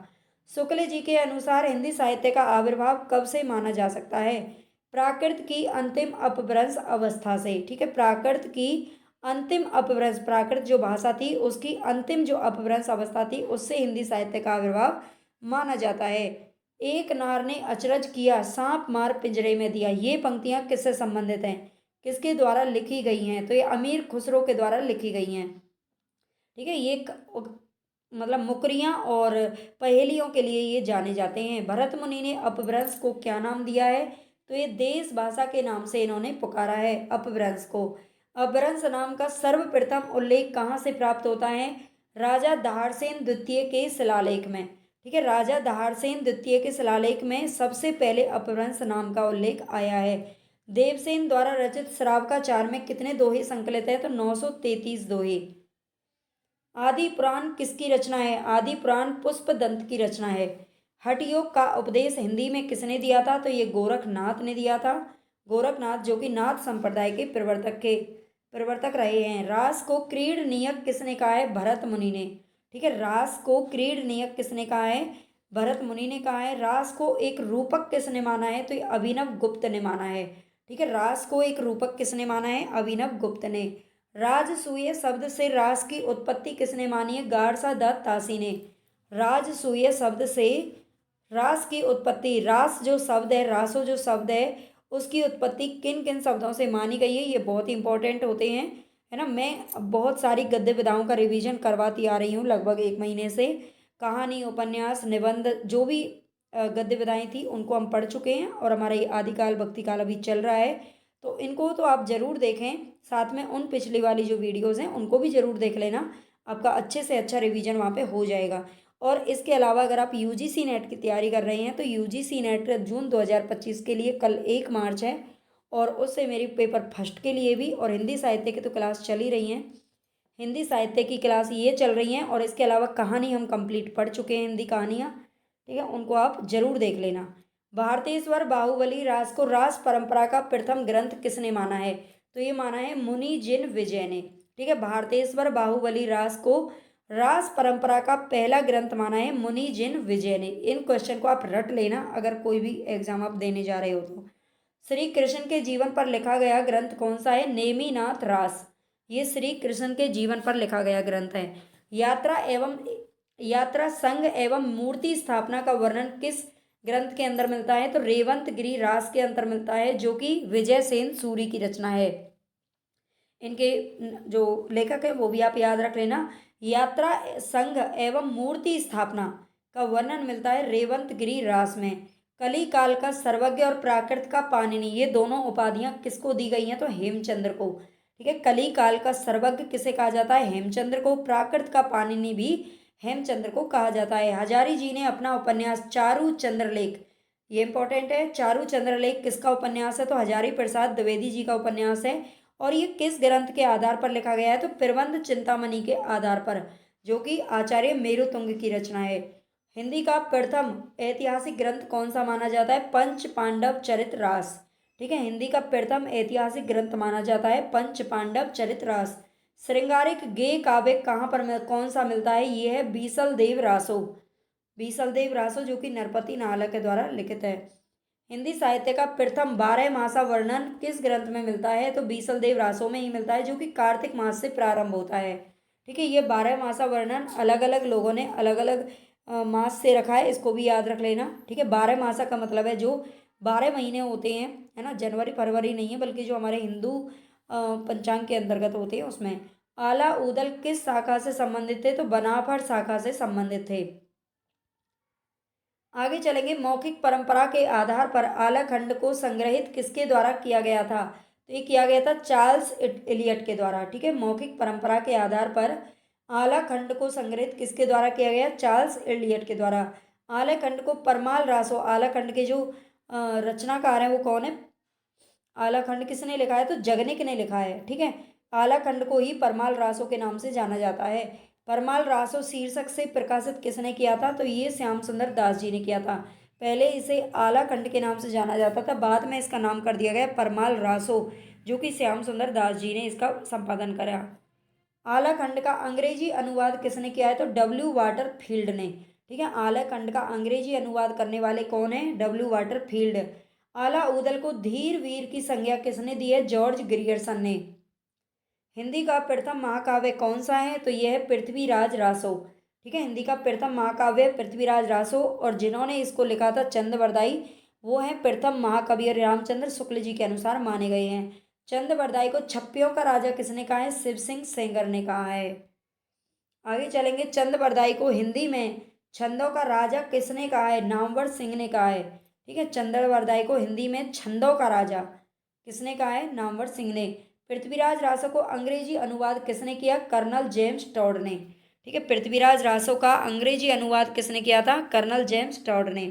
शुक्ल जी के अनुसार हिंदी साहित्य का आविर्भाव कब से माना जा सकता है? प्राकृत की अंतिम अपभ्रंश अवस्था से। ठीक है, प्राकृत की अंतिम अपभ्रंश, प्राकृत जो भाषा थी उसकी अंतिम जो अपभ्रंश अवस्था थी उससे हिंदी साहित्य का आविर्भाव माना जाता है। एक नार ने अचरज किया, सांप मार पिंजरे में दिया, ये पंक्तियां किससे संबंधित हैं, किसके द्वारा लिखी गई हैं? तो ये अमीर खुसरो के द्वारा लिखी गई हैं। ठीक है, ये मतलब मुकरियां और पहेलियों के लिए ये जाने जाते हैं। भरत मुनि ने अपभ्रंश को क्या नाम दिया है? तो ये देश भाषा के नाम से इन्होंने पुकारा है अपभ्रंश को। अपभ्रंश नाम का सर्वप्रथम उल्लेख कहाँ से प्राप्त होता है? राजा दहाड़सेन द्वितीय के शिलालेख में। ठीक है, राजा दहाड़सेन द्वितीय के शिलालेख में सबसे पहले अपभ्रंश नाम का उल्लेख आया है। देवसेन द्वारा रचित श्रावकाचार में कितने दोहे संकलित है? तो 933 दोहे। आदि पुराण किसकी रचना है? आदि पुराण पुष्पदंत की रचना है। हठ योग का उपदेश हिंदी में किसने दिया था? तो ये गोरखनाथ ने दिया था। गोरखनाथ जो कि नाथ संप्रदाय के प्रवर्तक रहे हैं। रास को क्रीड नियक किसने कहा है? भरत मुनि ने। ठीक है, रास को क्रीड नियक किसने कहा है? भरत मुनि ने कहा है। रास को एक रूपक किसने माना है? तो ये अभिनव गुप्त ने माना है। ठीक है, रास को एक रूपक किसने माना है? अभिनव गुप्त ने। राजसूय शब्द से रास की उत्पत्ति किसने मानी है? गारसा दत्त तासी ने। राजसूय शब्द से रास की उत्पत्ति, रास जो शब्द है, रासो जो शब्द है, उसकी उत्पत्ति किन किन शब्दों से मानी गई है? ये बहुत इंपॉर्टेंट होते हैं, है ना। मैं बहुत सारी गद्य विधाओं का रिवीजन करवाती आ रही हूँ लगभग 1 महीने से। कहानी, उपन्यास, निबंध, जो भी गद्य विधाएं थी उनको हम पढ़ चुके हैं, और हमारा आदिकाल भक्तिकाल अभी चल रहा है, तो इनको तो आप ज़रूर देखें। साथ में उन पिछली वाली जो वीडियोज़ हैं उनको भी ज़रूर देख लेना, आपका अच्छे से अच्छा रिवीजन वहाँ पे हो जाएगा। और इसके अलावा अगर आप UGC नेट की तैयारी कर रहे हैं तो UGC नेट जून 2025 के लिए कल 1 मार्च है, और उससे मेरी पेपर फर्स्ट के लिए भी, और हिंदी साहित्य की तो क्लास चल ही रही हैं, हिंदी साहित्य की क्लास ये चल रही हैं, और इसके अलावा कहानी हम कंप्लीट पढ़ चुके हैं, हिंदी कहानियाँ। ठीक है, उनको आप जरूर देख लेना। भारतेश्वर बाहुबली रास को रास परंपरा का प्रथम ग्रंथ किसने माना है? तो ये माना है मुनि जिन विजय ने। ठीक है, भारतेश्वर बाहुबली रास को रास परंपरा का पहला ग्रंथ माना है मुनि जिन विजय ने। इन क्वेश्चन को आप रट लेना अगर कोई भी एग्जाम आप देने जा रहे हो तो। श्री कृष्ण के जीवन पर लिखा गया ग्रंथ कौन सा है? नेमिनाथ रास। ये श्री कृष्ण के जीवन पर लिखा गया ग्रंथ है। यात्रा संघ एवं मूर्ति स्थापना का वर्णन किस ग्रंथ के अंदर मिलता है? तो रेवंत गिरी रास के अंदर मिलता है, जो कि विजय सेन सूरी की रचना है। इनके जो लेखक है वो भी आप याद रख लेना। यात्रा संघ एवं मूर्ति स्थापना का वर्णन मिलता है रेवंत गिरी रास में। कली काल का सर्वज्ञ और प्राकृत का पाणिनि, ये दोनों उपाधियां किसको दी गई हैं? तो हेमचंद्र को। ठीक है, कली काल का सर्वज्ञ किसे कहा जाता है? हेमचंद्र को। प्राकृत का पाणिनि भी हेमचंद्र को कहा जाता है। हजारी जी ने अपना उपन्यास चारु चंद्रलेख, ये इंपॉर्टेंट है, चारु चंद्रलेख किसका उपन्यास है? तो हजारी प्रसाद द्विवेदी जी का उपन्यास है। और ये किस ग्रंथ के आधार पर लिखा गया है? तो प्रबंध चिंतामणि के आधार पर, जो कि आचार्य मेरुतुंग की रचना है। हिंदी का प्रथम ऐतिहासिक ग्रंथ कौन सा माना जाता है? पंच पांडव चरित रास। ठीक है, हिंदी का प्रथम ऐतिहासिक ग्रंथ माना जाता है पंच पांडव चरित रास। श्रृंगारिक गेय काव्य कहाँ पर कौन सा मिलता है? ये है बीसल देव रासो। बीसल देव रासो जो कि नरपति नाहला के द्वारा लिखित है। हिंदी साहित्य का प्रथम 12 मासा वर्णन किस ग्रंथ में मिलता है? तो बीसल देव रासो में ही मिलता है, जो कि कार्तिक मास से प्रारंभ होता है। ठीक है, ये 12 मासा वर्णन अलग अलग लोगों ने अलग अलग मास से रखा है, इसको भी याद रख लेना। ठीक है, 12 मासा का मतलब है जो 12 महीने होते हैं, है ना, जनवरी फरवरी नहीं है, बल्कि जो हमारे हिंदू पंचांग के अंतर्गत होते हैं उसमें। आला ऊदल किस शाखा से संबंधित थे? तो बनाफड़ शाखा से संबंधित थे। आगे चलेंगे। मौखिक परंपरा के आधार पर आला खंड को संग्रहित किसके द्वारा किया गया था? तो ये किया गया था चार्ल्स इलियट के द्वारा। ठीक है, मौखिक परंपरा के आधार पर आला खंड को संग्रहित किसके द्वारा किया गया? चार्ल्स इलियट के द्वारा। आला खंड को परमाल रासो, आला खंड के जो रचनाकार हैं वो कौन है? आला खंड किसने लिखा है? तो जगनिक ने लिखा है। ठीक है, आला खंड को ही परमाल रासो के नाम से जाना जाता है। परमाल रासो शीर्षक से प्रकाशित किसने किया था? तो ये श्याम सुंदर दास जी ने किया था। पहले इसे आला खंड के नाम से जाना जाता था, बाद में इसका नाम कर दिया गया परमाल रासो, जो कि श्याम सुंदर दास जी ने इसका संपादन करा। आला खंड का अंग्रेजी अनुवाद किसने किया है? तो डब्ल्यू वाटरफील्ड ने। ठीक है, आला खंड का अंग्रेजी अनुवाद करने वाले कौन है? W Waterfield. आला ऊदल को धीर वीर की संज्ञा किसने दी है? जॉर्ज ग्रियर्सन ने। हिंदी का प्रथम महाकाव्य कौन सा है? तो यह है पृथ्वीराज रासो। ठीक है, हिंदी का प्रथम महाकाव्य पृथ्वीराज रासो, और जिन्होंने इसको लिखा था चंद वो है प्रथम महाकवि रामचंद्र शुक्ल जी के अनुसार माने गए हैं। चंद को छप्पियों का राजा किसने कहा है? शिव सिंह सेंगर ने कहा है। आगे चलेंगे, चंद को हिंदी में छंदों का राजा किसने कहा है? नामवर सिंह ने कहा है। ठीक है, चंद को हिंदी में छंदों का राजा किसने कहा है? नामवर सिंह ने। पृथ्वीराज रासो को अंग्रेजी अनुवाद किसने किया? कर्नल जेम्स टॉड ने। ठीक है, पृथ्वीराज रासो का अंग्रेजी अनुवाद किसने किया था? कर्नल जेम्स टॉड ने।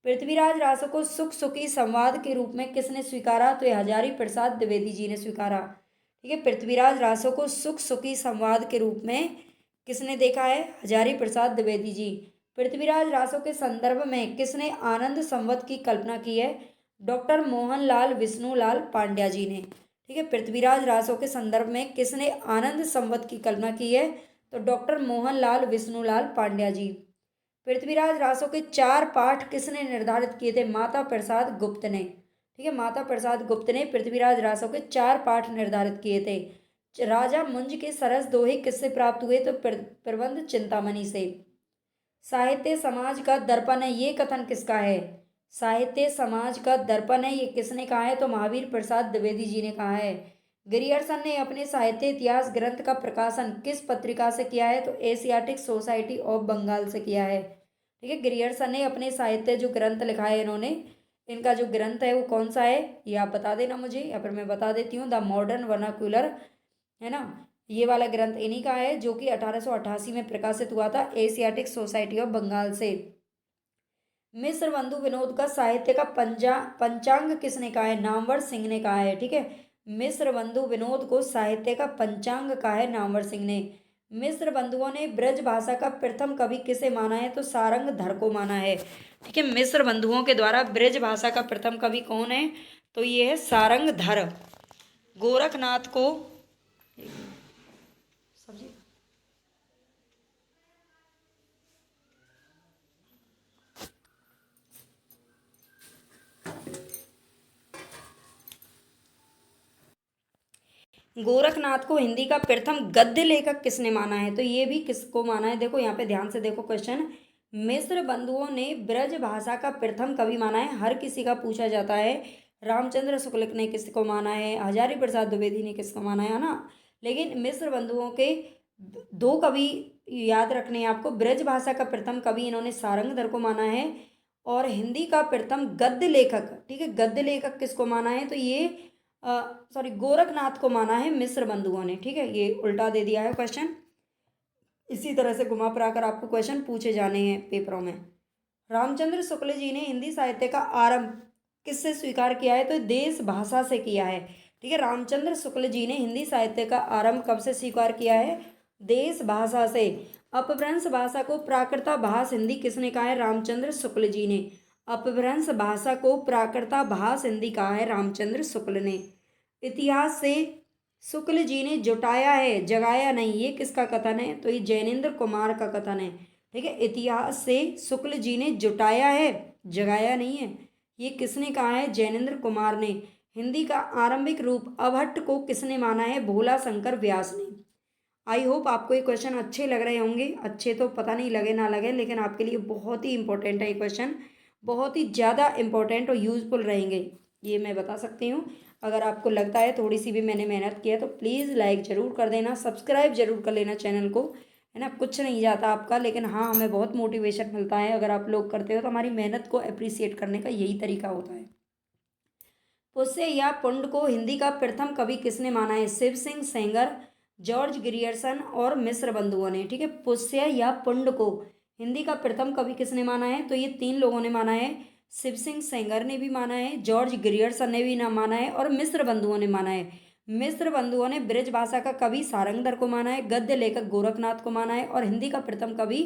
पृथ्वीराज रासो को सुख सुखी संवाद के रूप में किसने स्वीकारा? तो यह हजारी प्रसाद द्विवेदी जी ने स्वीकारा। ठीक है, पृथ्वीराज रासो को सुख सुखी संवाद के रूप में किसने देखा है? हजारी प्रसाद द्विवेदी जी। पृथ्वीराज रासो के संदर्भ में किसने आनंद संवत की कल्पना की है? डॉक्टर मोहनलाल विष्णुलाल पांड्या जी ने। ठीक है, पृथ्वीराज रासो के संदर्भ में किसने आनंद संवत की कल्पना की है? तो डॉक्टर मोहनलाल विष्णुलाल पांड्या जी। पृथ्वीराज रासो के 4 पाठ किसने निर्धारित किए थे? माता प्रसाद गुप्त ने। ठीक है, माता प्रसाद गुप्त ने पृथ्वीराज रासो के 4 पाठ निर्धारित किए थे। राजा मुंज के सरस दोहे किससे प्राप्त हुए? तो प्रबंध चिंतामणि से। साहित्य समाज का दर्पण है, ये कथन किसका है? साहित्य समाज का दर्पण है, ये किसने कहा है? तो महावीर प्रसाद द्विवेदी जी ने कहा है। ग्रियर्सन ने अपने साहित्य इतिहास ग्रंथ का प्रकाशन किस पत्रिका से किया है? तो एशियाटिक सोसाइटी ऑफ बंगाल से किया है। ठीक है, ग्रियर्सन ने अपने साहित्य जो ग्रंथ लिखा है इन्होंने, इनका जो ग्रंथ है वो कौन सा है ये आप बता देना मुझे, या फिर मैं बता देती हूँ। द मॉडर्न वर्नाक्यूलर, है ना, ये वाला ग्रंथ इन्हीं का है, जो कि 1888 में प्रकाशित हुआ था एशियाटिक सोसाइटी ऑफ बंगाल से। मिस्र बंधु विनोद का साहित्य का पंचांग किसने कहा है? नामवर सिंह ने कहा है। ठीक है, मिस्र बंधु विनोद को साहित्य का पंचांग कहा है नामवर सिंह ने। मिस्र बंधुओं ने ब्रज भाषा का प्रथम कवि किसे माना है? तो सारंग धर को माना है। ठीक है, मिस्र बंधुओं के द्वारा ब्रज भाषा का प्रथम कवि कौन है? तो ये है सारंग धर। गोरखनाथ को सब्जी गोरखनाथ को हिंदी का प्रथम गद्य लेखक किसने माना है? तो ये भी किसको माना है? देखो यहाँ पे ध्यान से देखो क्वेश्चन। मिस्र बंधुओं ने ब्रज भाषा का प्रथम कवि माना है, हर किसी का पूछा जाता है। रामचंद्र शुक्ल ने किसको माना है? हजारी प्रसाद द्विवेदी ने किसको माना है ना। लेकिन मिस्र बंधुओं के 2 कवि याद रखने हैं आपको। ब्रज भाषा का प्रथम कवि इन्होंने सारंगधर को माना है, और हिंदी का प्रथम गद्य लेखक, ठीक है, गद्य लेखक किसको माना है? तो ये सॉरी गोरखनाथ को माना है मिस्र बंधुओं ने। ठीक है, ये उल्टा दे दिया है क्वेश्चन। इसी तरह से घुमा फिरा कर आपको क्वेश्चन पूछे जाने हैं पेपरों में। रामचंद्र शुक्ल जी ने हिंदी साहित्य का आरंभ किससे स्वीकार किया है? तो देश भाषा से किया है। ठीक है, रामचंद्र शुक्ल जी ने हिंदी साहित्य का आरंभ कब से स्वीकार किया है? देश भाषा से। अपभ्रंश भाषा को प्राकृताभास हिंदी किसने कहा है? रामचंद्र शुक्ल जी ने। अपभ्रंश भाषा को प्राकृताभास हिंदी कहा है रामचंद्र शुक्ल ने। इतिहास से शुक्ल जी ने जुटाया है, जगाया नहीं, ये किसका कथन है? तो ये जैनेन्द्र कुमार का कथन है। ठीक है, इतिहास से शुक्ल जी ने जुटाया है, जगाया नहीं है, ये किसने कहा है? जैनेन्द्र कुमार ने। हिंदी का आरंभिक रूप अभट्ट को किसने माना है? भोला शंकर व्यास ने। आई होप आपको ये क्वेश्चन अच्छे लग रहे होंगे। अच्छे तो पता नहीं लगे ना लगे, लेकिन आपके लिए बहुत ही इंपॉर्टेंट है ये क्वेश्चन, बहुत ही ज़्यादा इंपॉर्टेंट और यूजफुल रहेंगे, ये मैं बता सकती हूँ। अगर आपको लगता है थोड़ी सी भी मैंने मेहनत की है तो प्लीज़ लाइक ज़रूर कर देना, सब्सक्राइब जरूर कर लेना चैनल को, है ना। कुछ नहीं जाता आपका, लेकिन हाँ हमें बहुत मोटिवेशन मिलता है अगर आप लोग करते हो, तो हमारी मेहनत को अप्रिसिएट करने का यही तरीका होता है। पुष्य या पुंड को हिंदी का प्रथम कवि किसने माना है? शिव सिंह सेंगर, जॉर्ज ग्रियर्सन और मिस्र बंधुओं ने। ठीक है, पुष्य या पुंड को हिंदी का प्रथम कवि किसने माना है? तो ये 3 लोगों ने माना है। शिव सिंह सेंगर ने भी माना है, जॉर्ज ग्रियर्सन ने भी ना माना है, और मिस्र बंधुओं ने माना है। मिस्र बंधुओं ने ब्रज भाषा का कवि सारंगधर को माना है, गद्य लेखक गोरखनाथ को माना है और हिंदी का प्रथम कवि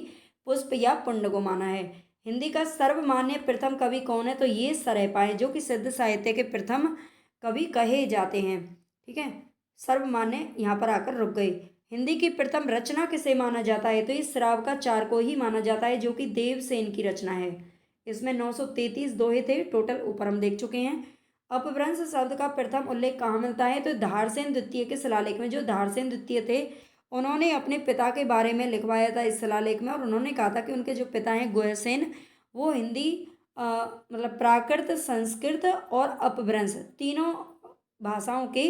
पुष्प या पुंड को माना है। हिंदी का सर्वमान्य प्रथम कवि कौन है? तो ये सरैपा है, जो कि सिद्ध साहित्य के प्रथम कवि कहे जाते हैं। ठीक है, सर्वमान्य यहाँ पर आकर रुक गए। हिंदी की प्रथम रचना किसे माना जाता है? तो ये श्रावकाचार्य को ही माना जाता है, जो कि देवसेन की रचना है। इसमें 933 दोहे थे टोटल, ऊपर हम देख चुके हैं। अपभ्रंश शब्द का प्रथम उल्लेख कहाँ मिलता है? तो धारसेन द्वितीय के शिलालेख में। जो धारसेन द्वितीय थे, उन्होंने अपने पिता के बारे में लिखवाया था इस शिलालेख में, और उन्होंने कहा था कि उनके जो पिता हैं गुहसेन, वो हिंदी मतलब प्राकृत, संस्कृत और अपभ्रंश तीनों भाषाओं के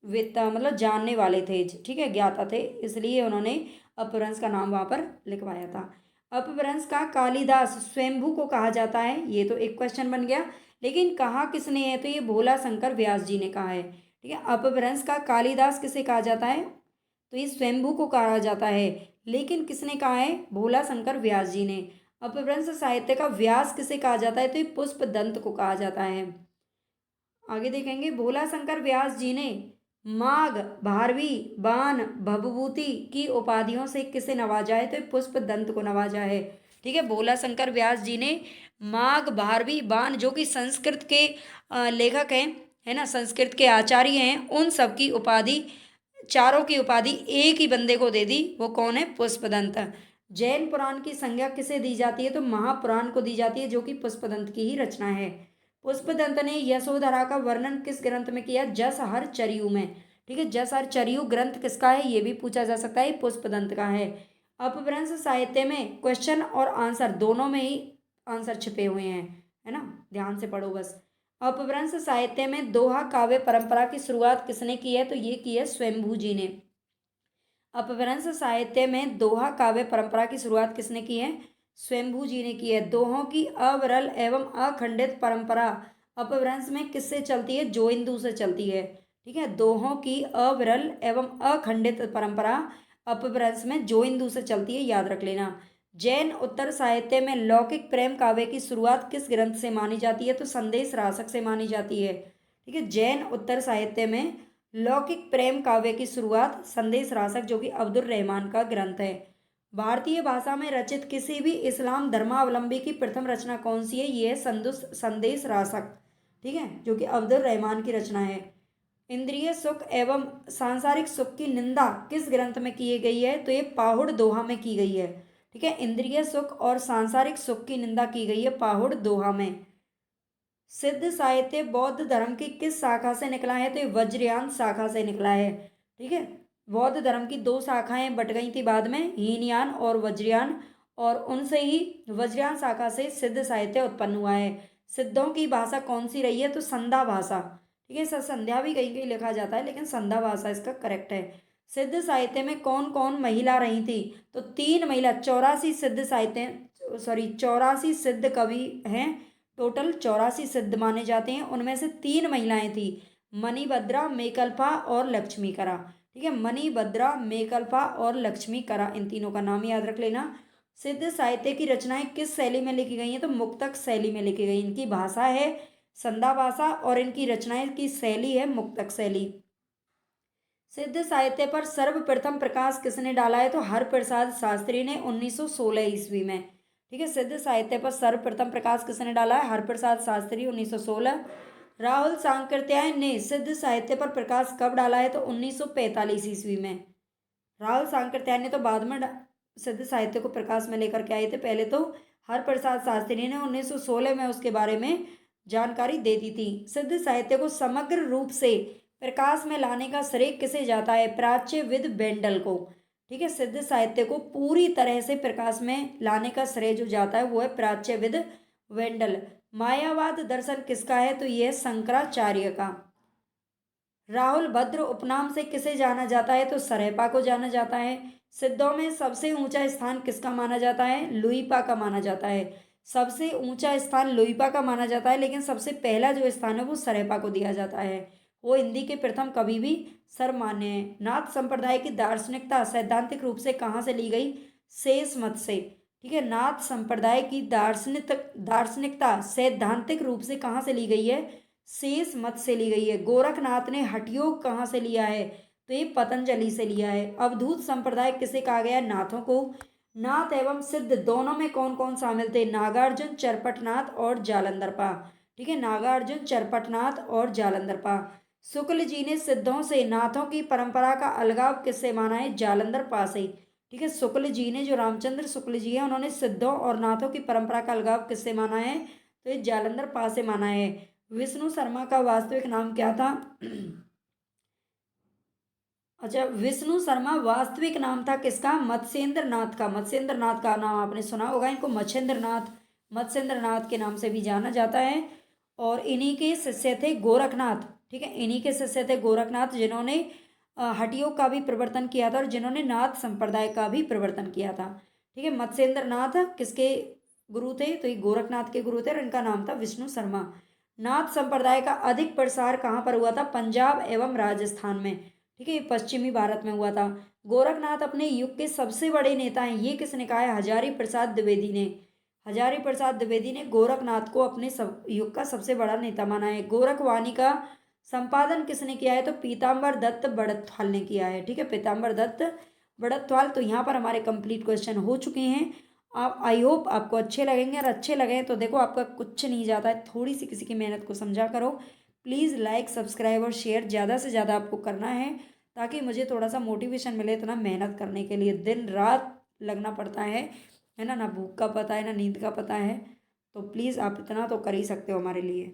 मतलब जानने वाले थे। ठीक है, ज्ञाता थे, इसलिए उन्होंने अपभ्रंश का नाम वहाँ पर लिखवाया था। अपभ्रंश का कालिदास स्वयंभू को कहा जाता है, ये तो एक क्वेश्चन बन गया। लेकिन कहा किसने है? तो ये भोला शंकर व्यास जी ने कहा है। ठीक है, अपभ्रंश का कालिदास किसे कहा जाता है? तो ये स्वयंभू को कहा जाता है, लेकिन किसने कहा है? भोला शंकर व्यास जी ने। अपभ्रंश साहित्य का व्यास किसे कहा जाता है? तो ये पुष्पदंत को कहा जाता है। आगे देखेंगे, भोला शंकर व्यास जी ने माघ, भारवी, बान, भवभूति की उपाधियों से किसे नवाजा है? तो ये पुष्पदंत को नवाजा है। ठीक है, भोला शंकर व्यास जी ने माघ, भारवी, बान, जो कि संस्कृत के लेखक हैं, है ना, संस्कृत के आचार्य हैं, उन सब की उपाधि, चारों की उपाधि एक ही बंदे को दे दी। वो कौन है? पुष्पदंत। जैन पुराण की संज्ञा किसे दी जाती है? तो महापुराण को दी जाती है, जो कि पुष्पदंत की ही रचना है। पुष्पदंत ने यशोधरा का वर्णन किस ग्रंथ में किया? जसहर चरियु में। ठीक है, जसहर चरियु ग्रंथ किसका है? ये भी पूछा जा सकता है, पुष्पदंत का है। अपभ्रंश साहित्य में क्वेश्चन और आंसर दोनों में ही आंसर छिपे हुए हैं, है ना, ध्यान से पढ़ो बस। अपभ्रंश साहित्य में दोहा काव्य परंपरा की शुरुआत किसने की है? तो ये की है स्वयंभू जी ने। अपभ्रंश साहित्य में दोहा काव्य परंपरा की शुरुआत किसने की है? स्वयंभू जी ने की है। दोहों की अविरल एवं अखंडित परंपरा अपभ्रंश में किससे चलती है? जोइंदू से चलती है। ठीक है, दोहों की अविरल एवं अखंडित परंपरा अपभ्रंश में जोइंदू से चलती है, याद रख लेना। जैन उत्तर साहित्य में लौकिक प्रेम काव्य की शुरुआत किस ग्रंथ से मानी जाती है? तो संदेश रासक से मानी जाती है। ठीक है, जैन उत्तर साहित्य में लौकिक प्रेम काव्य की शुरुआत संदेश रासक, जो कि अब्दुल रहमान का ग्रंथ है। भारतीय भाषा में रचित किसी भी इस्लाम धर्मावलंबी की प्रथम रचना कौन सी है? ये है संदेश रासक। ठीक है, जो कि अब्दुल रहमान की रचना है। इंद्रिय सुख एवं सांसारिक सुख की निंदा किस ग्रंथ में की गई है? तो ये पाहुड़ दोहा में की गई है। ठीक है, इंद्रिय सुख और सांसारिक सुख की निंदा की गई है पाहुड़ दोहा में। सिद्ध साहित्य बौद्ध धर्म की किस शाखा से निकला है? तो ये वज्रयान शाखा से निकला है। ठीक है, बौद्ध धर्म की दो शाखाएं बट गई थी बाद में, हीनयान और वज्रयान, और उनसे ही वज्रयान शाखा से सिद्ध साहित्य उत्पन्न हुआ है। सिद्धों की भाषा कौन सी रही है? तो संध्या भाषा। ठीक है, सर संध्या भी कहीं कहीं लिखा जाता है, लेकिन संध्या भाषा इसका करेक्ट है। सिद्ध साहित्य में कौन कौन महिला रही थी? तो 3 महिला, 84 सिद्ध साहित्य, सॉरी 84 सिद्ध कवि हैं, टोटल 84 सिद्ध माने जाते हैं। उनमें से 3 महिलाएं थी, मणिभद्रा, मेकल्पा और लक्ष्मीकरा। ठीक है, मणिभद्रा, मेकल्पा और लक्ष्मीकरा, इन तीनों का नाम याद रख लेना। सिद्ध साहित्य की रचनाएं किस शैली में लिखी गई हैं? तो मुक्तक शैली में लिखी गई। इनकी भाषा है संध्या भाषा और इनकी रचनाएं की शैली है मुक्तक शैली। सिद्ध साहित्य पर सर्वप्रथम प्रकाश किसने डाला है? तो हरप्रसाद शास्त्री ने 1916 ईस्वी में। ठीक है, सिद्ध साहित्य पर सर्वप्रथम प्रकाश किसने डाला है? हरप्रसाद शास्त्री, 1916। राहुल सांकृत्यायन ने सिद्ध साहित्य पर प्रकाश कब डाला है? तो 1945 ईस्वी में। राहुल सांकृत्यायन ने तो बाद में सिद्ध साहित्य को प्रकाश में लेकर के आए थे, पहले तो हरप्रसाद शास्त्री ने 1916 में उसके बारे में जानकारी दे दी थी। सिद्ध साहित्य को समग्र रूप से प्रकाश में लाने का श्रेय किसे जाता है? प्राच्यविद बेंडल को। ठीक है, सिद्ध साहित्य को पूरी तरह से प्रकाश में लाने का श्रेय जो जाता है वो है प्राच्यविद वेंडल। मायावाद दर्शन किसका है? तो यह शंकराचार्य का। राहुल भद्र उपनाम से किसे जाना जाता है? तो सरैपा को जाना जाता है। सिद्धों में सबसे ऊंचा स्थान किसका माना जाता है? लुइपा का माना जाता है। सबसे ऊंचा स्थान लुइपा का माना जाता है, लेकिन सबसे पहला जो स्थान है वो सरैपा को दिया जाता है। वो हिंदी के प्रथम कवि भी सर्वमान्य है। नाथ संप्रदाय की दार्शनिकता सैद्धांतिक रूप से कहाँ से ली गई? शेष मत से। ठीक है, नाथ संप्रदाय की दार्शनिकता सैद्धांतिक रूप से कहाँ से ली गई है? शेष मत से ली गई है। गोरखनाथ ने हठयोग कहाँ से लिया है, तो ये पतंजलि से लिया है। अवधूत संप्रदाय किसे कहा गया है, नाथों को। नाथ एवं सिद्ध दोनों में कौन कौन शामिल थे, नागार्जुन, चरपटनाथ और जालंधरपा। ठीक है, नागार्जुन, चरपटनाथ और जालंधरपा। शुक्ल जी ने सिद्धों से नाथों की परंपरा का अलगाव किससे माना है, जालंधरपा से। ठीक है, शुक्ल जी ने, जो रामचंद्र शुक्ल जी है, उन्होंने सिद्धों और नाथों की परंपरा का अलगाव किससे माना है, तो ये जालंधरपा से माना है। विष्णु शर्मा का वास्तविक नाम क्या था अच्छा, विष्णु शर्मा वास्तविक नाम था किसका, मत्स्येंद्र नाथ का। मत्स्येंद्र नाथ का नाम आपने सुना होगा, इनको मच्छेंद्र नाथ, मत्स्येंद्र नाथ के नाम से भी जाना जाता है। और इन्हीं के शिष्य थे गोरखनाथ। ठीक है, इन्हीं के शिष्य थे गोरखनाथ, जिन्होंने हटियोग का भी प्रवर्तन किया था और जिन्होंने नाथ संप्रदाय का भी प्रवर्तन किया था। ठीक है, मत्स्येंद्र नाथ किसके गुरु थे, तो ये गोरखनाथ के गुरु थे और इनका नाम था विष्णु शर्मा। नाथ संप्रदाय का अधिक प्रसार कहाँ पर हुआ था, पंजाब एवं राजस्थान में। ठीक है, ये पश्चिमी भारत में हुआ था। गोरखनाथ अपने युग के सबसे बड़े नेता हैं, ये किसने कहा है, हजारी प्रसाद द्विवेदी ने। हजारी प्रसाद द्विवेदी ने गोरखनाथ को अपने सब युग का सबसे बड़ा नेता माना है। गोरखवाणी का संपादन किसने किया है, तो पीताम्बर दत्त बड़त्वाल ने किया है। ठीक है, पीताम्बर दत्त बड़त्वाल। तो यहाँ पर हमारे कंप्लीट क्वेश्चन हो चुके हैं। आप, आई होप आपको अच्छे लगेंगे, और अच्छे लगे तो देखो आपका कुछ नहीं जाता है, थोड़ी सी किसी की मेहनत को समझा करो। प्लीज़ लाइक, सब्सक्राइब और शेयर ज़्यादा से ज़्यादा आपको करना है, ताकि मुझे थोड़ा सा मोटिवेशन मिले इतना मेहनत करने के लिए। दिन रात लगना पड़ता है ना, ना भूख का पता है ना नींद का पता है। तो प्लीज़ आप इतना तो कर ही सकते हो हमारे लिए।